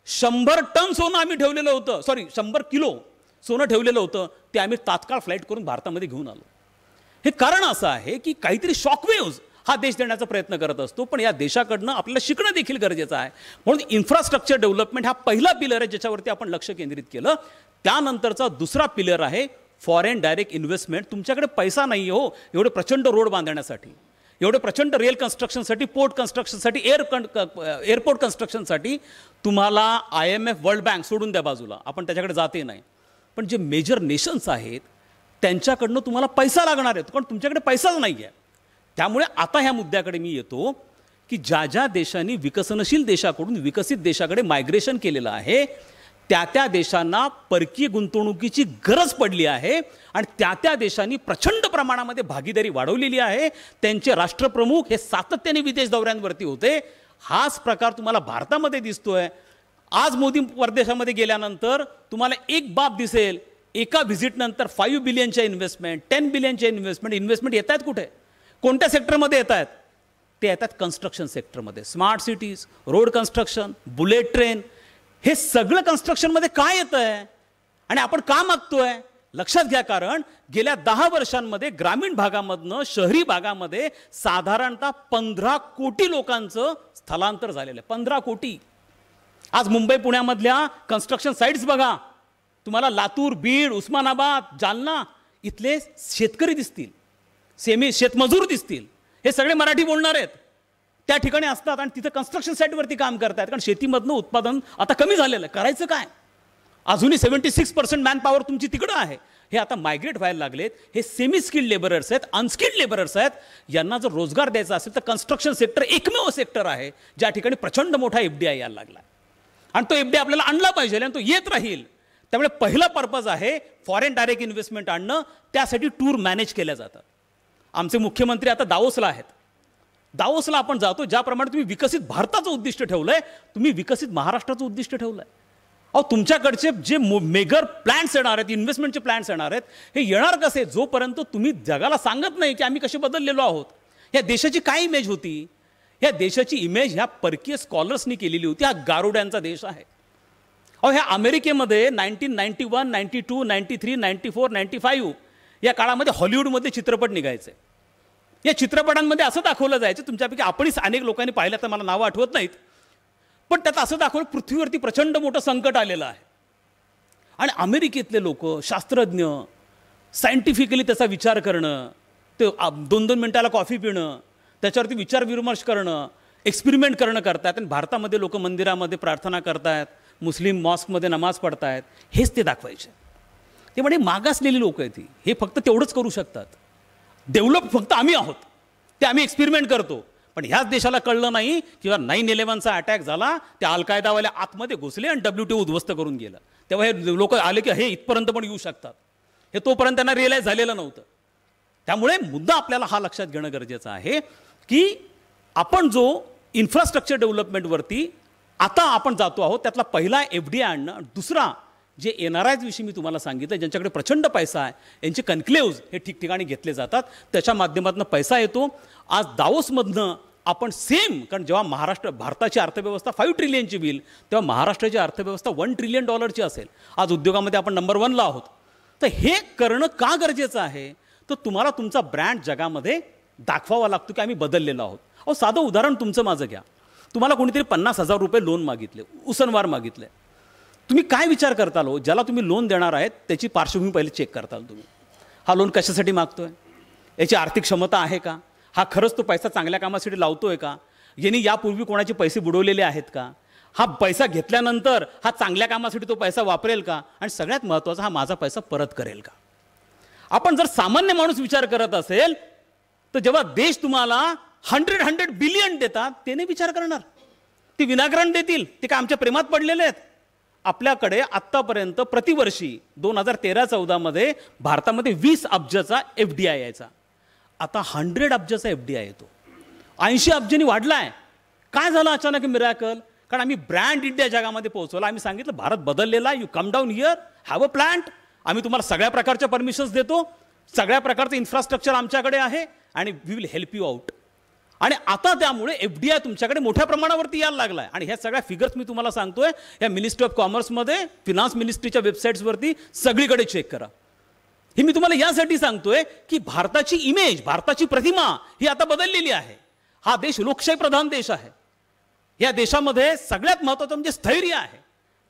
100 टन सोनं आम्ही ठेवलेलं होतं, 100 किलो सोनं ठेवलेलं होतं, ते आम्ही तात्काळ फ्लाईट करून भारतामध्ये घेऊन आलो. हे कारण असं आहे की काहीतरी शॉकवेव्ज हा देश देण्याचा प्रयत्न करत असतो, पण या देशाकडनं आपल्याला शिकणं देखील गरजेचं आहे. म्हणून इन्फ्रास्ट्रक्चर डेव्हलपमेंट हा पहिला पिलर आहे ज्याच्यावरती आपण लक्ष केंद्रित केलं. त्यानंतरचा दुसरा पिलर आहे फॉरेन डायरेक्ट इन्व्हेस्टमेंट. तुमच्याकडे पैसा नाही हो एवढे प्रचंड रोड बांधण्यासाठी, एवढे प्रचंड रेल कन्स्ट्रक्शनसाठी, पोर्ट कन्स्ट्रक्शनसाठी, एअरपोर्ट कन्स्ट्रक्शनसाठी. तुम्हाला IMF, वर्ल्ड बँक सोडून द्या बाजूला, आपण त्याच्याकडे जाते नाही, पण जे मेजर नेशन्स आहेत त्यांच्याकडनं तुम्हाला पैसा लागणार आहे, कारण तुमच्याकडे पैसाच नाही आहे. त्यामुळे आता ह्या मुद्द्याकडे मी येतो की ज्या ज्या देशांनी विकसनशील देशाकडून विकसित देशाकडे मायग्रेशन केलेलं आहे त्या त्या देशांना परकीय गुंतवणुकीची गरज पडली आहे आणि त्या त्या देशांनी प्रचंड प्रमाणामध्ये भागीदारी वाढवलेली आहे. त्यांचे राष्ट्रप्रमुख हे सातत्याने विदेश दौऱ्यांवरती होते. हाच प्रकार तुम्हाला भारतामध्ये दिसतोय. आज मोदी परदेशामध्ये गेल्यानंतर तुम्हाला एक बाब दिसेल, एका व्हिजिटनंतर 5 बिलियनच्या इन्व्हेस्टमेंट, 10 बिलियनच्या इन्व्हेस्टमेंट येत आहेत. कुठे, कोणत्या सेक्टरमध्ये येत आहेत? ते येतात कन्स्ट्रक्शन सेक्टरमध्ये. Smart cities, road construction, bullet train, हे सगळं कन्स्ट्रक्शनमध्ये काय येतं आहे आणि आपण का मागतोय? लक्षात घ्या, कारण गेल्या 10 वर्षांमध्ये ग्रामीण भागामधनं शहरी भागामध्ये साधारणतः 15 कोटी लोकांचं स्थलांतर झालेलं आहे. 15 कोटी. आज मुंबई पुण्यामधल्या कन्स्ट्रक्शन साईट्स बघा, तुम्हाला लातूर, बीड, उस्मानाबाद, जालना इथले शेतकरी दिसतील, शेतमजूर दिसतील. हे सगळे मराठी बोलणार आहेत, त्या ठिकाणी असतात आणि तिथं कन्स्ट्रक्शन साईटवरती काम करतात, कारण शेतीमधनं उत्पादन आता कमी झालेलं आहे. करायचं काय? अजूनही 76% मॅन पॉवर तुमची तिकडं आहे. हे आता मायग्रेट व्हायला लागलेत. हे सेमी स्किल्ड लेबरर्स आहेत, अनस्किल्ड लेबरर्स आहेत. यांना जर रोजगार द्यायचा असेल तर कन्स्ट्रक्शन सेक्टर एकमेव सेक्टर आहे ज्या ठिकाणी प्रचंड मोठा FDI यायला लागला आणि तो FDI आपल्याला आणला पाहिजे आणि तो येत राहील. त्यामुळे पहिला पर्पज आहे फॉरेन डायरेक्ट इन्व्हेस्टमेंट आणणं. त्यासाठी टूर मॅनेज केल्या जातात. आमचे मुख्यमंत्री आता दावोसला आहेत. दावोसला आपण जातो. ज्याप्रमाणे तुम्ही विकसित भारताचं उद्दिष्ट ठेवलंय, तुम्ही विकसित महाराष्ट्राचं उद्दिष्ट ठेवलंय. अहो, तुमच्याकडचे जे मेगर प्लॅन्स येणार आहेत, इन्व्हेस्टमेंटचे प्लॅन्स येणार आहेत, हे येणार कसे? जोपर्यंत तुम्ही जगाला सांगत नाही की आम्ही कसे बदललेलो आहोत. या देशाची काय इमेज होती? या देशाची इमेज ह्या परकीय स्कॉलर्सनी केलेली होती. हा गारुड्यांचा देश आहे. अहो, ह्या अमेरिकेमध्ये 1991, 92, 93, 94, 95 या काळामध्ये हॉलिवूडमध्ये चित्रपट निघायचे. या चित्रपटांमध्ये असं दाखवलं जायचं, तुमच्यापैकी आपणच अनेक लोकांनी पाहिलं तर मला नावं आठवत नाहीत, पण त्यात असं दाखवलं पृथ्वीवरती प्रचंड मोठं संकट आलेलं आहे आणि अमेरिकेतले लोक, शास्त्रज्ञ, सायंटिफिकली त्याचा विचार करणं, ते 2-2 मिनिटाला कॉफी पिणं, त्याच्यावरती विचारविमर्श करणं, एक्सपेरिमेंट करणं करतात. आणि भारतामध्ये लोक मंदिरामध्ये प्रार्थना करतायत, मुस्लिम मॉस्कमध्ये नमाज पडतायत, हेच ते दाखवायचे. ते म्हणजे मागासलेली लोक आहेत, हे फक्त तेवढंच करू शकतात. डेव्हलप फक्त आम्ही आहोत, ते आम्ही एक्सपेरिमेंट करतो. पण ह्याच देशाला कळलं नाही किंवा 9/11चा अटॅक झाला, त्या अल-कायदावाल्या आतमध्ये घुसले आणि WTO उद्ध्वस्त करून गेलं. तेव्हा हे लोक आले की हे इथपर्यंत पण येऊ शकतात. हे तोपर्यंत त्यांना रिअलाइज झालेलं नव्हतं. त्यामुळे मुद्दा आपल्याला हा लक्षात घेणं गरजेचं आहे की आपण जो इन्फ्रास्ट्रक्चर डेव्हलपमेंटवरती आता आपण जातो आहोत, त्यातला पहिला FDI आणणं. दुसरा जे NRIs विषयी मी तुम्हाला सांगितलं, ज्यांच्याकडे प्रचंड पैसा आहे, यांचे कन्क्लेव्ज हे ठिकठिकाणी घेतले जातात, त्याच्या माध्यमातून पैसा येतो. आज दावोसमधनं आपण सेम, कारण जेव्हा भारताची अर्थव्यवस्था 5 ट्रिलियनची होईल तेव्हा महाराष्ट्राची अर्थव्यवस्था $1 ट्रिलियन असेल. आज उद्योगामध्ये आपण नंबर 1ला आहोत. तर हे करणं का गरजेचं आहे? तर तुम्हाला तुमचा ब्रँड जगामध्ये दाखवावा लागतो की आम्ही बदललेलो आहोत. अहो, साधं उदाहरण तुमचं माझं घ्या. तुम्हाला कोणीतरी 50,000 रुपये लोन मागितले, उसनवार मागितले. तुम्ही काय विचार करताल हो? ज्याला तुम्ही लोन देणार आहेत त्याची पार्श्वभूमी पहिले चेक करताल तुम्ही. हा लोन कशासाठी मागतोय? याची आर्थिक क्षमता आहे का? हा खरंच तो पैसा चांगल्या कामासाठी लावतोय का? यांनी यापूर्वी कोणाचे पैसे बुडवलेले आहेत का? हा पैसा घेतल्यानंतर हा चांगल्या कामासाठी तो पैसा वापरेल का? आणि सगळ्यात महत्त्वाचा, हा माझा पैसा परत करेल का? आपण जर सामान्य माणूस विचार करत असेल तर जेव्हा देश तुम्हाला 100 बिलियन देतात, ते नाही विचार करणार. ते विनाकारण देतील, ते काय आमच्या प्रेमात पडलेले आहेत? आपल्याकडे आत्तापर्यंत प्रतिवर्षी 2013-14 मध्ये भारतामध्ये 20 अब्जाचा FDI यायचा. आता 100 अब्जाचा FDI येतो. 80 अब्जांनी वाढलाय. काय झालं अचानक मिरॅकल? कारण आम्ही ब्रँड इंडिया जगामध्ये पोहोचवला. आम्ही सांगितलं भारत बदललेला, you come down here, have a plant. आम्ही तुम्हाला सगळ्या प्रकारच्या परमिशन्स देतो, सगळ्या प्रकारचं इन्फ्रास्ट्रक्चर आमच्याकडे आहे आणि we will help you out. आणि आता त्यामुळे FDI तुमच्याकडे मोठ्या प्रमाणावरती यायला लागला आहे. आणि ह्या सगळ्या फिगर्स मी तुम्हाला सांगतोय, या मिनिस्ट्री ऑफ कॉमर्समध्ये, फिनान्स मिनिस्ट्रीच्या वेबसाईट्सवरती सगळीकडे चेक करा. हे मी तुम्हाला यासाठी सांगतोय की भारताची इमेज, भारताची प्रतिमा ही आता बदललेली आहे. हा देश लोकशाही प्रधान देश आहे. या देशामध्ये सगळ्यात महत्त्वाचं म्हणजे स्थैर्य आहे.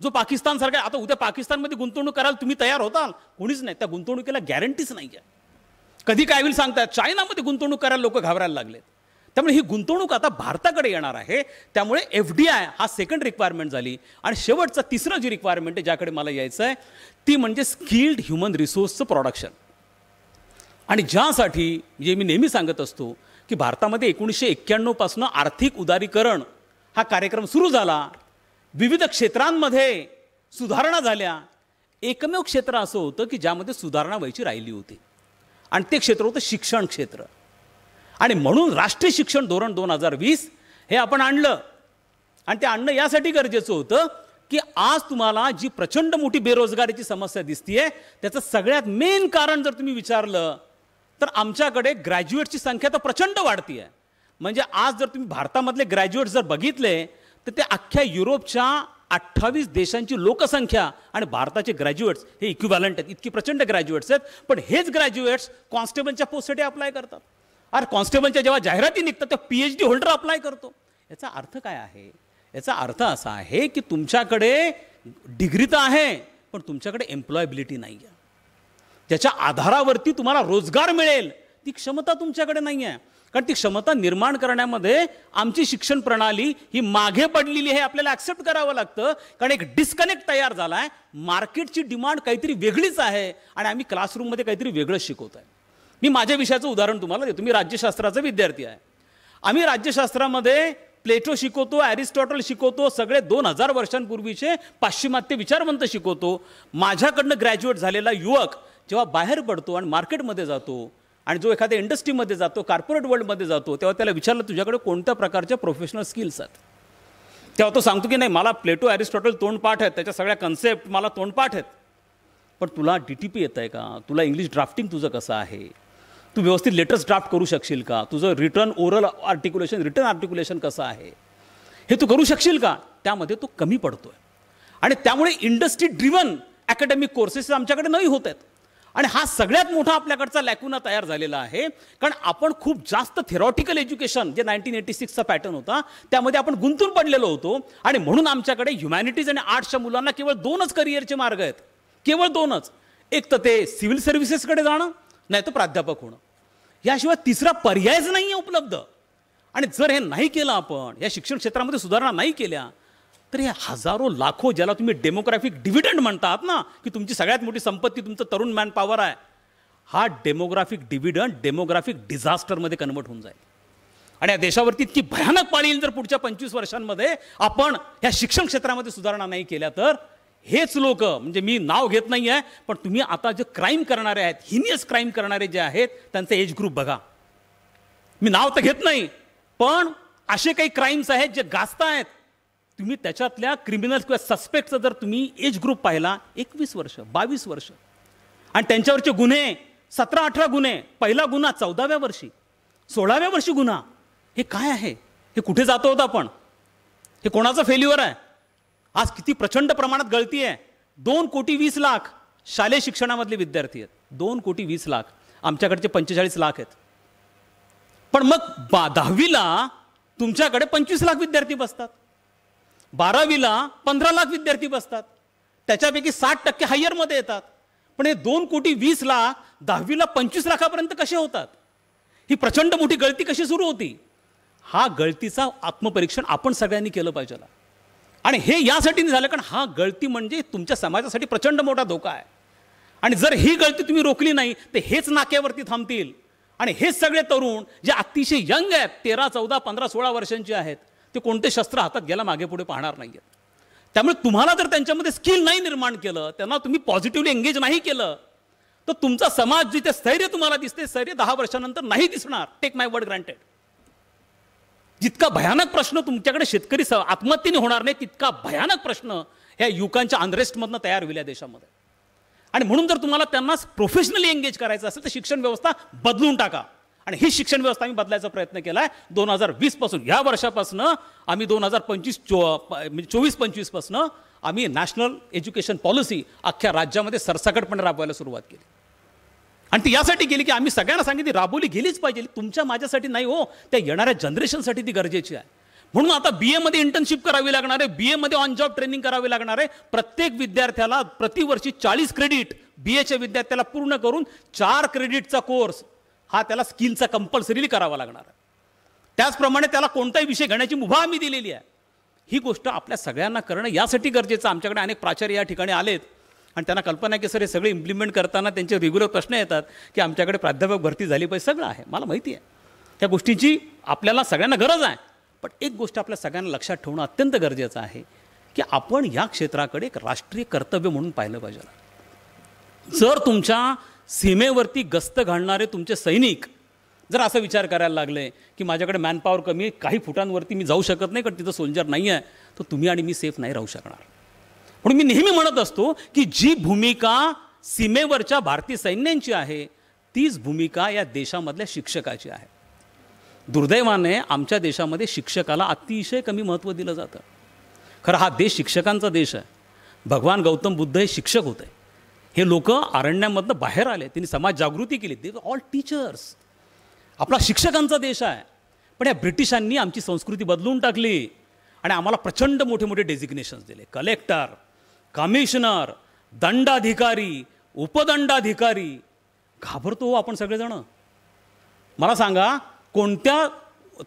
जो पाकिस्तान सारखा, आता उद्या पाकिस्तानमध्ये गुंतवणूक करायला तुम्ही तयार होताल? कोणीच नाही. त्या गुंतवणुकीला गॅरंटीच नाही आहे. कधी काय होईल सांगतात. चायनामध्ये गुंतवणूक करायला लोक घाबरायला लागलेत. त्यामुळे ही गुंतवणूक आता भारताकडे येणार आहे. त्यामुळे FDI हा सेकंड रिक्वायरमेंट झाली. आणि शेवटचा तिसरं जी रिक्वायरमेंट आहे ज्याकडे मला यायचं आहे ती म्हणजे स्किल्ड ह्युमन रिसोर्सचं प्रोडक्शन. आणि ज्यासाठी जे मी नेहमी सांगत असतो की भारतामध्ये 1991 पासून आर्थिक उदारीकरण हा कार्यक्रम सुरू झाला. विविध क्षेत्रांमध्ये सुधारणा झाल्या. एकमेव क्षेत्र असं होतं की ज्यामध्ये सुधारणा व्हायची राहिली होती आणि ते क्षेत्र होतं शिक्षण क्षेत्र. आणि म्हणून राष्ट्रीय शिक्षण धोरण 2020 हे आपण आणलं. आणि ते आणणं यासाठी गरजेचं होतं की आज तुम्हाला जी प्रचंड मोठी बेरोजगारीची समस्या दिसतीये त्याचं सगळ्यात मेन कारण जर तुम्ही विचारलं तर आमच्याकडे ग्रॅज्युएटची संख्या तर प्रचंड वाढती आहे. म्हणजे आज जर तुम्ही भारतामधले ग्रॅज्युएट जर बघितले तर ते अख्ख्या युरोपच्या 28 देशांची लोकसंख्या आणि भारताचे ग्रॅज्युएट्स हे इक्विव्हॅलंट आहेत. इतकी प्रचंड ग्रॅज्युएट्स आहेत. पण हेच ग्रॅज्युएट्स कॉन्स्टेबलच्या पोस्टसाठी अप्लाय करतात. अरे कॉन्स्टेबलच्या जेव्हा जाहिराती निघतात त्या PhD होल्डर अप्लाय करतो. याचा अर्थ काय आहे? याचा अर्थ असा आहे की तुमच्याकडे डिग्री तर आहे पण तुमच्याकडे एम्प्लॉयबिलिटी नाही आहे. ज्याच्या आधारावरती तुम्हाला रोजगार मिळेल ती क्षमता तुमच्याकडे नाही आहे. कारण ती क्षमता निर्माण करण्यामध्ये आमची शिक्षण प्रणाली ही मागे पडलेली आहे. आपल्याला ॲक्सेप्ट करावं लागतं. कारण एक डिस्कनेक्ट तयार झाला आहे. मार्केटची डिमांड काहीतरी वेगळीच आहे आणि आम्ही क्लासरूममध्ये काहीतरी वेगळं शिकवत आहे. मी माझ्या विषयाचं उदाहरण तुम्हाला देतो. मी राज्यशास्त्राचा विद्यार्थी आहे. आम्ही राज्यशास्त्रामध्ये प्लेटो शिकवतो, ॲरिस्टॉटल शिकवतो, सगळे 2000 वर्षांपूर्वीचे पाश्चिमात्य विचारवंत शिकवतो. माझ्याकडनं ग्रॅज्युएट झालेला युवक जेव्हा बाहेर पडतो आणि मार्केटमध्ये जातो आणि जो एखाद्या इंडस्ट्रीमध्ये जातो, कॉर्पोरेट वर्ल्डमध्ये जातो, तेव्हा त्याला विचारलं तुझ्याकडे कोणत्या प्रकारच्या प्रोफेशनल स्किल्स आहेत, तेव्हा तो सांगतो की नाही मला प्लेटो ॲरिस्टॉटल तोंडपाठ आहेत, त्याच्या सगळ्या कन्सेप्ट मला तोंडपाठ आहेत. पण तुला DTP येत आहे का? तुला इंग्लिश ड्राफ्टिंग तुझं कसं आहे? तू व्यवस्थित लेटर्स ड्राफ्ट करू शकशील का? तुझं रिटर्न ओरल आर्टिक्युलेशन कसं आहे हे तू करू शकशील का? त्यामध्ये तो कमी पडतोय. आणि त्यामुळे इंडस्ट्री ड्रिव्हन अकॅडमिक कोर्सेस आमच्याकडे नाही होत आहेत. आणि हा सगळ्यात मोठा आपल्याकडचा लॅकुना तयार झालेला आहे. कारण आपण खूप जास्त थेरॉटिकल एज्युकेशन जे 1986चा पॅटर्न होता त्यामध्ये आपण गुंतून पडलेलो होतो. आणि म्हणून आमच्याकडे ह्युमॅनिटीज आणि आर्ट्सच्या मुलांना केवळ 2च करिअरचे मार्ग आहेत. केवळ 2च. एक तर ते सिव्हिल सर्व्हिसेसकडे जाणं, नाही तर प्राध्यापक होणं. याशिवाय तिसरा पर्यायच नाही आहे उपलब्ध. आणि जर हे नाही केलं, आपण या शिक्षण क्षेत्रामध्ये सुधारणा नाही केल्या तर हे हजारो लाखो, ज्याला तुम्ही डेमोग्राफिक डिव्हिडंड म्हणतात ना, की तुमची सगळ्यात मोठी संपत्ती तुमचं तरुण मॅन पॉवर आहे, हा डेमोग्राफिक डिव्हिडंड डेमोग्राफिक डिझास्टरमध्ये कन्वर्ट होऊन जाईल. आणि या देशावरती इतकी भयानक पाळी येईल जर पुढच्या 25 वर्षांमध्ये आपण या शिक्षण क्षेत्रामध्ये सुधारणा नाही केल्या तर. हेच लोक, म्हणजे मी नाव घेत नाही आहे, पण तुम्ही आता जे क्राईम करणारे आहेत, हिनियस क्राईम करणारे जे आहेत त्यांचा एज ग्रुप बघा. मी नाव तर घेत नाही, पण असे काही क्राईम्स आहेत जे गाजतायत. तुम्ही त्याच्यातल्या क्रिमिनल किंवा सस्पेक्टचा जर तुम्ही एज ग्रुप पाहिला, 21 वर्ष 22 वर्ष, आणि त्यांच्यावरचे गुन्हे 17-18 गुन्हे. पहिला गुन्हा 14व्या वर्षी, 16व्या वर्षी गुन्हा. हे काय आहे? हे कुठे जातो होतं आपण? हे कोणाचं फेल्युअर आहे? आज किती प्रचंड प्रमाणात गळती आहे. 2,20,00,000 शालेय शिक्षणामधले विद्यार्थी आहेत. 2,20,00,000. आमच्याकडचे 45 लाख आहेत. पण मग 10वीला तुमच्याकडे 25 लाख विद्यार्थी बसतात, 12वीला 15 लाख विद्यार्थी बसतात, त्याच्यापैकी 60% हायरमध्ये येतात. पण हे 2,20,00,000 10वीला 25 लाखापर्यंत कसे होतात? ही प्रचंड मोठी गळती कशी सुरू होती? हा गळतीचा आत्मपरीक्षण आपण सगळ्यांनी केलं पाहिजे. आणि हे यासाठी नाही झालं कारण हा गळती म्हणजे तुमच्या समाजासाठी प्रचंड मोठा धोका आहे. आणि जर ही गळती तुम्ही रोखली नाही तर हेच नाक्यावरती थांबतील. आणि हेच सगळे तरुण जे अतिशय यंग आहेत, 13, 14, 15, 16 वर्षांचे आहेत, ते कोणते शस्त्र हातात घ्यायला मागे पुढे पाहणार नाहीत. त्यामुळे तुम्हाला जर त्यांच्यामध्ये स्किल नाही निर्माण केलं, त्यांना तुम्ही पॉझिटिव्हली एंगेज नाही केलं, तर तुमचा समाज जिथे स्थैर्य तुम्हाला दिसते, स्थैर्य 10 वर्षानंतर नाही दिसणार. टेक माय वर्ड ग्रँटेड. जितका भयानक प्रश्न तुमच्याकडे शेतकरी आत्महत्येने होणार नाही, तितका भयानक प्रश्न ह्या युवकांच्या अनरेस्टमधनं तयार होईल या देशामध्ये. आणि म्हणून जर तुम्हाला त्यांना प्रोफेशनली एंगेज करायचं असेल तर शिक्षण व्यवस्था बदलून टाका. आणि ही शिक्षण व्यवस्था आम्ही बदलायचा प्रयत्न केला आहे 2020 पासून. या वर्षापासून आम्ही 2024-25 पासून आम्ही नॅशनल एज्युकेशन पॉलिसी अख्ख्या राज्यामध्ये सरसकटपणे राबवायला सुरुवात केली. आणि ती यासाठी केली की आम्ही सगळ्यांना सांगितली राबवली गेलीच पाहिजे. तुमच्या माझ्यासाठी नाही हो, त्या येणाऱ्या जनरेशनसाठी ती गरजेची आहे. म्हणून आता BA मध्ये इंटर्नशिप करावी लागणार आहे, BA मध्ये ऑन जॉब ट्रेनिंग करावी लागणार आहे. प्रत्येक विद्यार्थ्याला प्रतिवर्षी 40 क्रेडिट BAच्या विद्यार्थ्याला पूर्ण करून 4 क्रेडिटचा कोर्स हा त्याला स्किलचा कंपल्सरीली करावा लागणार आहे. त्याचप्रमाणे त्याला कोणताही विषय घेण्याची मुभा आम्ही दिलेली आहे. ही गोष्ट आपल्या सगळ्यांना करणं यासाठी गरजेचं. आमच्याकडे अनेक प्राचार्य या ठिकाणी आलेत आणि त्यांना कल्पना आहे की सर हे सगळे इम्प्लिमेंट करताना त्यांचे रेग्युलर प्रश्न येतात की आमच्याकडे प्राध्यापक भरती झाली पाहिजे. सगळं आहे, मला माहिती आहे. त्या गोष्टीची आपल्याला सगळ्यांना गरज आहे. पण एक गोष्ट आपल्या सगळ्यांना लक्षात ठेवणं अत्यंत गरजेचं आहे की आपण या क्षेत्राकडे एक राष्ट्रीय कर्तव्य म्हणून पाहिलं पाहिजे. जर तुमच्या सीमेवरती गस्त घालणारे तुमचे सैनिक जर असा विचार करायला लागले की माझ्याकडे मॅनपॉवर कमी आहे, काही फुटांवरती मी जाऊ शकत नाही कारण तिथं सोल्जर नाही आहे, तर तुम्ही आणि मी सेफ नाही राहू शकणार. म्हणून मी नेहमी म्हणत असतो की जी भूमिका सीमेवरच्या भारतीय सैन्यांची आहे तीच भूमिका या देशामधल्या शिक्षकाची आहे. दुर्दैवाने आमच्या देशामध्ये शिक्षकाला अतिशय कमी महत्त्व दिलं जातं. खरं हा देश शिक्षकांचा देश आहे. भगवान गौतम बुद्ध हे शिक्षक होते. हे लोक अरण्यामधनं बाहेर आले, त्यांनी समाज जागृती केली. They all teachers. आपला शिक्षकांचा देश आहे. पण या ब्रिटिशांनी आमची संस्कृती बदलून टाकली आणि आम्हाला प्रचंड मोठे मोठे डेजिग्नेशन्स दिले. कलेक्टर, कमिशनर, दंडाधिकारी, उपदंडाधिकारी. घाबरतो आपण सगळेजण. मला सांगा कोणत्या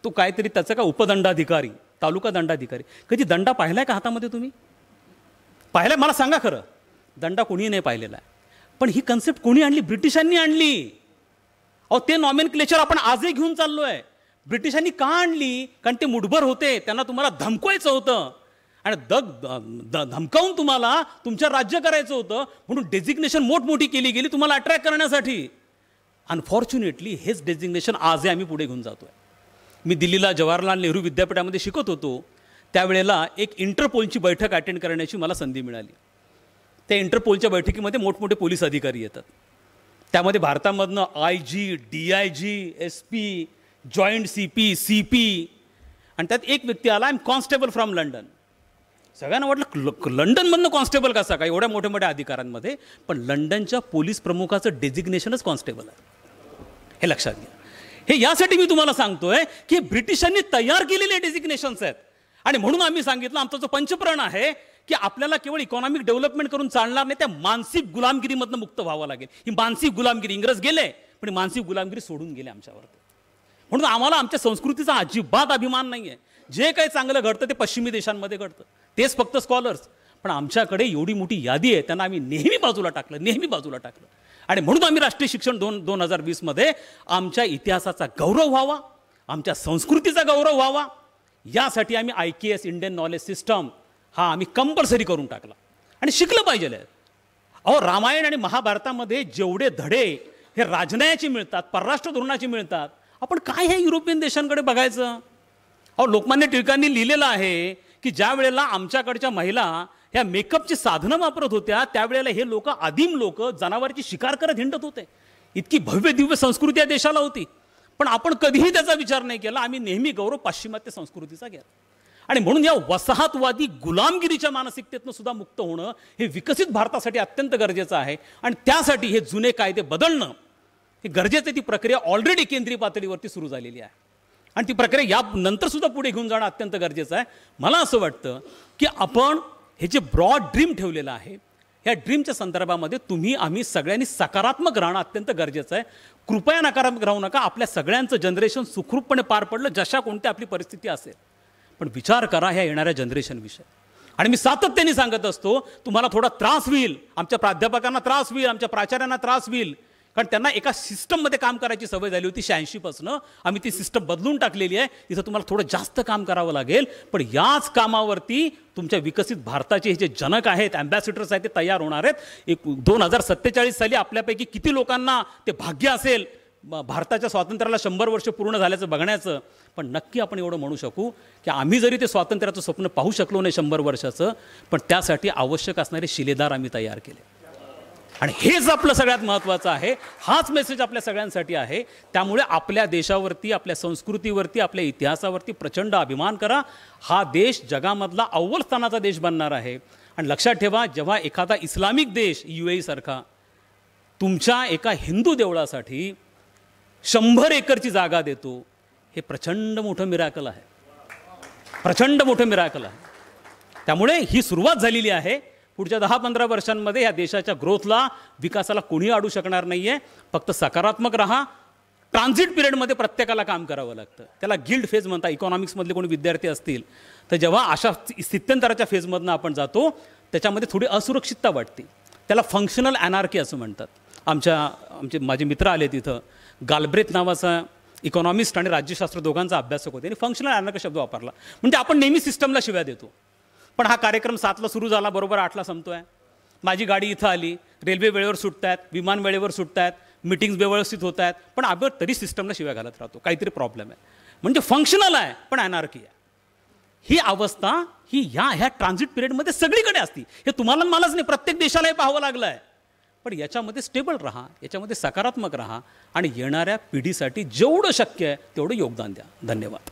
तो काहीतरी त्याचं का उपदंडाधिकारी, तालुका दंडाधिकारी, कधी दंडा पाहिलाय का हातामध्ये तुम्ही? पाहिलाय? मला सांगा खरं. दंडा कोणी नाही पाहिलेला आहे. पण ही कन्सेप्ट कोणी आणली? ब्रिटिशांनी आणली. अहो ते नॉमेनक्लेचर आपण आजही घेऊन चाललोय. ब्रिटिशांनी का आणली? कारण ते मुठभर होते, त्यांना तुम्हाला धमकवायचं होतं आणि धमकावून तुम्हाला तुमच्या राज्य करायचं होतं. म्हणून डेजिग्नेशन मोठमोठी केली गेली तुम्हाला अट्रॅक्ट करण्यासाठी. अनफॉर्च्युनेटली हेच डेजिग्नेशन आजही आम्ही पुढे घेऊन जातोय. मी दिल्लीला जवाहरलाल नेहरू विद्यापीठामध्ये शिकत होतो. त्यावेळेला एक इंटरपोलची बैठक अटेंड करण्याची मला संधी मिळाली. त्या इंटरपोलच्या बैठकीमध्ये मोठमोठे पोलीस अधिकारी येतात. त्यामध्ये भारतामधनं IG, DIG, SP, joint CP, CP आणि त्यात एक व्यक्ती आला, I am constable from London. सगळ्यांना वाटलं लंडनमधनं कॉन्स्टेबल कसा काय एवढ्या मोठ्या मोठ्या अधिकाऱ्यांमध्ये? पण लंडनच्या पोलीस प्रमुखाचं डेजिग्नेशनच कॉन्स्टेबल आहे. हे लक्षात घ्या. हे यासाठी मी तुम्हाला सांगतोय की ब्रिटिशांनी तयार केलेले डेजिग्नेशन्स आहेत. आणि म्हणून आम्ही सांगितलं आमचा जो पंचप्रण आहे की आपल्याला केवळ इकॉनॉमिक डेव्हलपमेंट करून चालणार नाही, त्या मानसिक गुलामगिरीमधनं मुक्त व्हावं लागेल. ही मानसिक गुलामगिरी, इंग्रज गेले पण मानसिक गुलामगिरी सोडून गेले आमच्यावर. म्हणून आम्हाला आमच्या संस्कृतीचा अजिबात अभिमान नाही आहे. जे काही चांगलं घडतं ते पश्चिमी देशांमध्ये घडतं, तेच फक्त स्कॉलर्स. पण आमच्याकडे एवढी मोठी यादी आहे, त्यांना आम्ही नेहमी बाजूला टाकलं. आणि म्हणून आम्ही राष्ट्रीय शिक्षण 2020 मध्ये आमच्या इतिहासाचा गौरव व्हावा, आमच्या संस्कृतीचा गौरव व्हावा, यासाठी आम्ही IKS इंडियन नॉलेज सिस्टम हा आम्ही कंपल्सरी करून टाकला. आणि शिकलं पाहिजे. अहो रामायण आणि महाभारतामध्ये जेवढे धडे हे राजनयाचे मिळतात, परराष्ट्र धोरणाचे मिळतात, आपण काय हे युरोपियन देशांकडे बघायचं? अहो लोकमान्य टिळकांनी लिहिलेलं आहे की ज्या वेळेला आमच्याकडच्या महिला ह्या मेकअपची साधनं वापरत होत्या त्यावेळेला हे लोक, आदिम लोक, जनावरची शिकार करत हिंडत होते. इतकी भव्य दिव्य संस्कृती या देशाला होती. पण आपण कधीही त्याचा विचार नाही केला. आम्ही नेहमी गौरव पाश्चिमात्य संस्कृतीचा घ्या. आणि म्हणून या वसाहतवादी गुलामगिरीच्या मानसिकतेतनं सुद्धा मुक्त होणं हे विकसित भारतासाठी अत्यंत गरजेचं आहे. आणि त्यासाठी हे जुने कायदे बदलणं हे गरजेचं. ती प्रक्रिया ऑलरेडी केंद्रीय पातळीवरती सुरू झालेली आहे आणि ती प्रक्रिया या नंतर सुद्धा पुढे घेऊन जाणं अत्यंत गरजेचं आहे. मला असं वाटतं की आपण हे जे ब्रॉड ड्रीम ठेवलेलं आहे, ह्या ड्रीमच्या संदर्भामध्ये तुम्ही आम्ही सगळ्यांनी सकारात्मक राहणं अत्यंत गरजेचं आहे. कृपया नकारात्मक राहू नका. आपल्या सगळ्यांचं जनरेशन सुखरूपपणे पार पडलं, जशा कोणत्या आपली परिस्थिती असेल. पण विचार करा ह्या येणाऱ्या जनरेशनविषयी. आणि मी सातत्याने सांगत असतो तुम्हाला थोडा त्रास होईल, आमच्या प्राध्यापकांना त्रास होईल, आमच्या प्राचार्यांना त्रास होईल, कारण त्यांना एका सिस्टममध्ये काम करायची सवय झाली होती. 86 पासून आम्ही ती सिस्टम बदलून टाकलेली आहे. तिथं तुम्हाला थोडं जास्त काम करावं लागेल. पण याच कामावरती तुमच्या विकसित भारताचे हे जे जनक आहेत, अँबॅसिडर्स आहेत, ते तयार होणार आहेत. 2047 साली आपल्यापैकी किती लोकांना ते भाग्य असेल भारताच्या स्वातंत्र्याला 100 वर्ष पूर्ण झाल्याचं बघण्याचं. पण नक्की आपण एवढं म्हणू शकू की आम्ही जरी ते स्वातंत्र्याचं स्वप्न पाहू शकलो नाही 100 वर्षाचं, पण त्यासाठी आवश्यक असणारे शिलेदार आम्ही तयार केले. आणि हेच आपलं सगळ्यात महत्त्वाचं आहे. हाच मेसेज आपल्या सगळ्यांसाठी आहे. त्यामुळे आपल्या देशावरती, आपल्या संस्कृतीवरती, आपल्या इतिहासावरती प्रचंड अभिमान करा. हा देश जगामधला अव्वल स्थानाचा देश बनणार आहे. आणि लक्षात ठेवा, जेव्हा एखादा इस्लामिक देश UAE सारखा तुमच्या एका हिंदू देवळासाठी 100 एकरची जागा देतो, हे प्रचंड मोठं मिराकल आहे, प्रचंड मोठं मिराकल आहे. त्यामुळे ही सुरुवात झालेली आहे. पुढच्या 10-15 वर्षांमध्ये या देशाच्या ग्रोथला, विकासाला कोणी अडू शकणार नाही आहे. फक्त सकारात्मक राहा. ट्रान्झिट पिरियडमध्ये प्रत्येकाला काम करावं लागतं. त्याला गिल्ड फेज म्हणतात. इकॉनॉमिक्समधले कोणी विद्यार्थी असतील तर जेव्हा अशा स्थित्यंतराच्या फेजमधनं आपण जातो, त्याच्यामध्ये थोडी असुरक्षितता वाटते. त्याला फंक्शनल अनार्की असं म्हणतात. माझे मित्र आले तिथं, गाल्ब्रेथ नावाचा इकॉनॉमिस्ट आणि राज्यशास्त्र दोघांचा अभ्यासक होते, आणि फंक्शनल अनार्की शब्द वापरला. म्हणजे आपण नेहमी सिस्टमला शिव्या देतो, पण हा कार्यक्रम 7ला सुरू झाला, बरोबर 8ला संपतोय. माझी गाडी इथं आली, रेल्वे वेळेवर सुटत आहेत, विमान वेळेवर सुटत आहेत, मिटिंग्स व्यवस्थित होत आहेत, पण आपण तरी सिस्टमला शिव्या घालत राहतो. काहीतरी प्रॉब्लेम आहे. म्हणजे फंक्शनल आहे पण अनार्की आहे. ही अवस्था ही ह्या ट्रान्झिट पिरियडमध्ये सगळीकडे असते. हे तुम्हाला मलाच नाही, प्रत्येक देशालाही पाहावं लागलं आहे. पण याच्यामध्ये स्टेबल राहा, याच्यामध्ये सकारात्मक राहा आणि येणाऱ्या पिढीसाठी जेवढं शक्य आहे तेवढं योगदान द्या. धन्यवाद.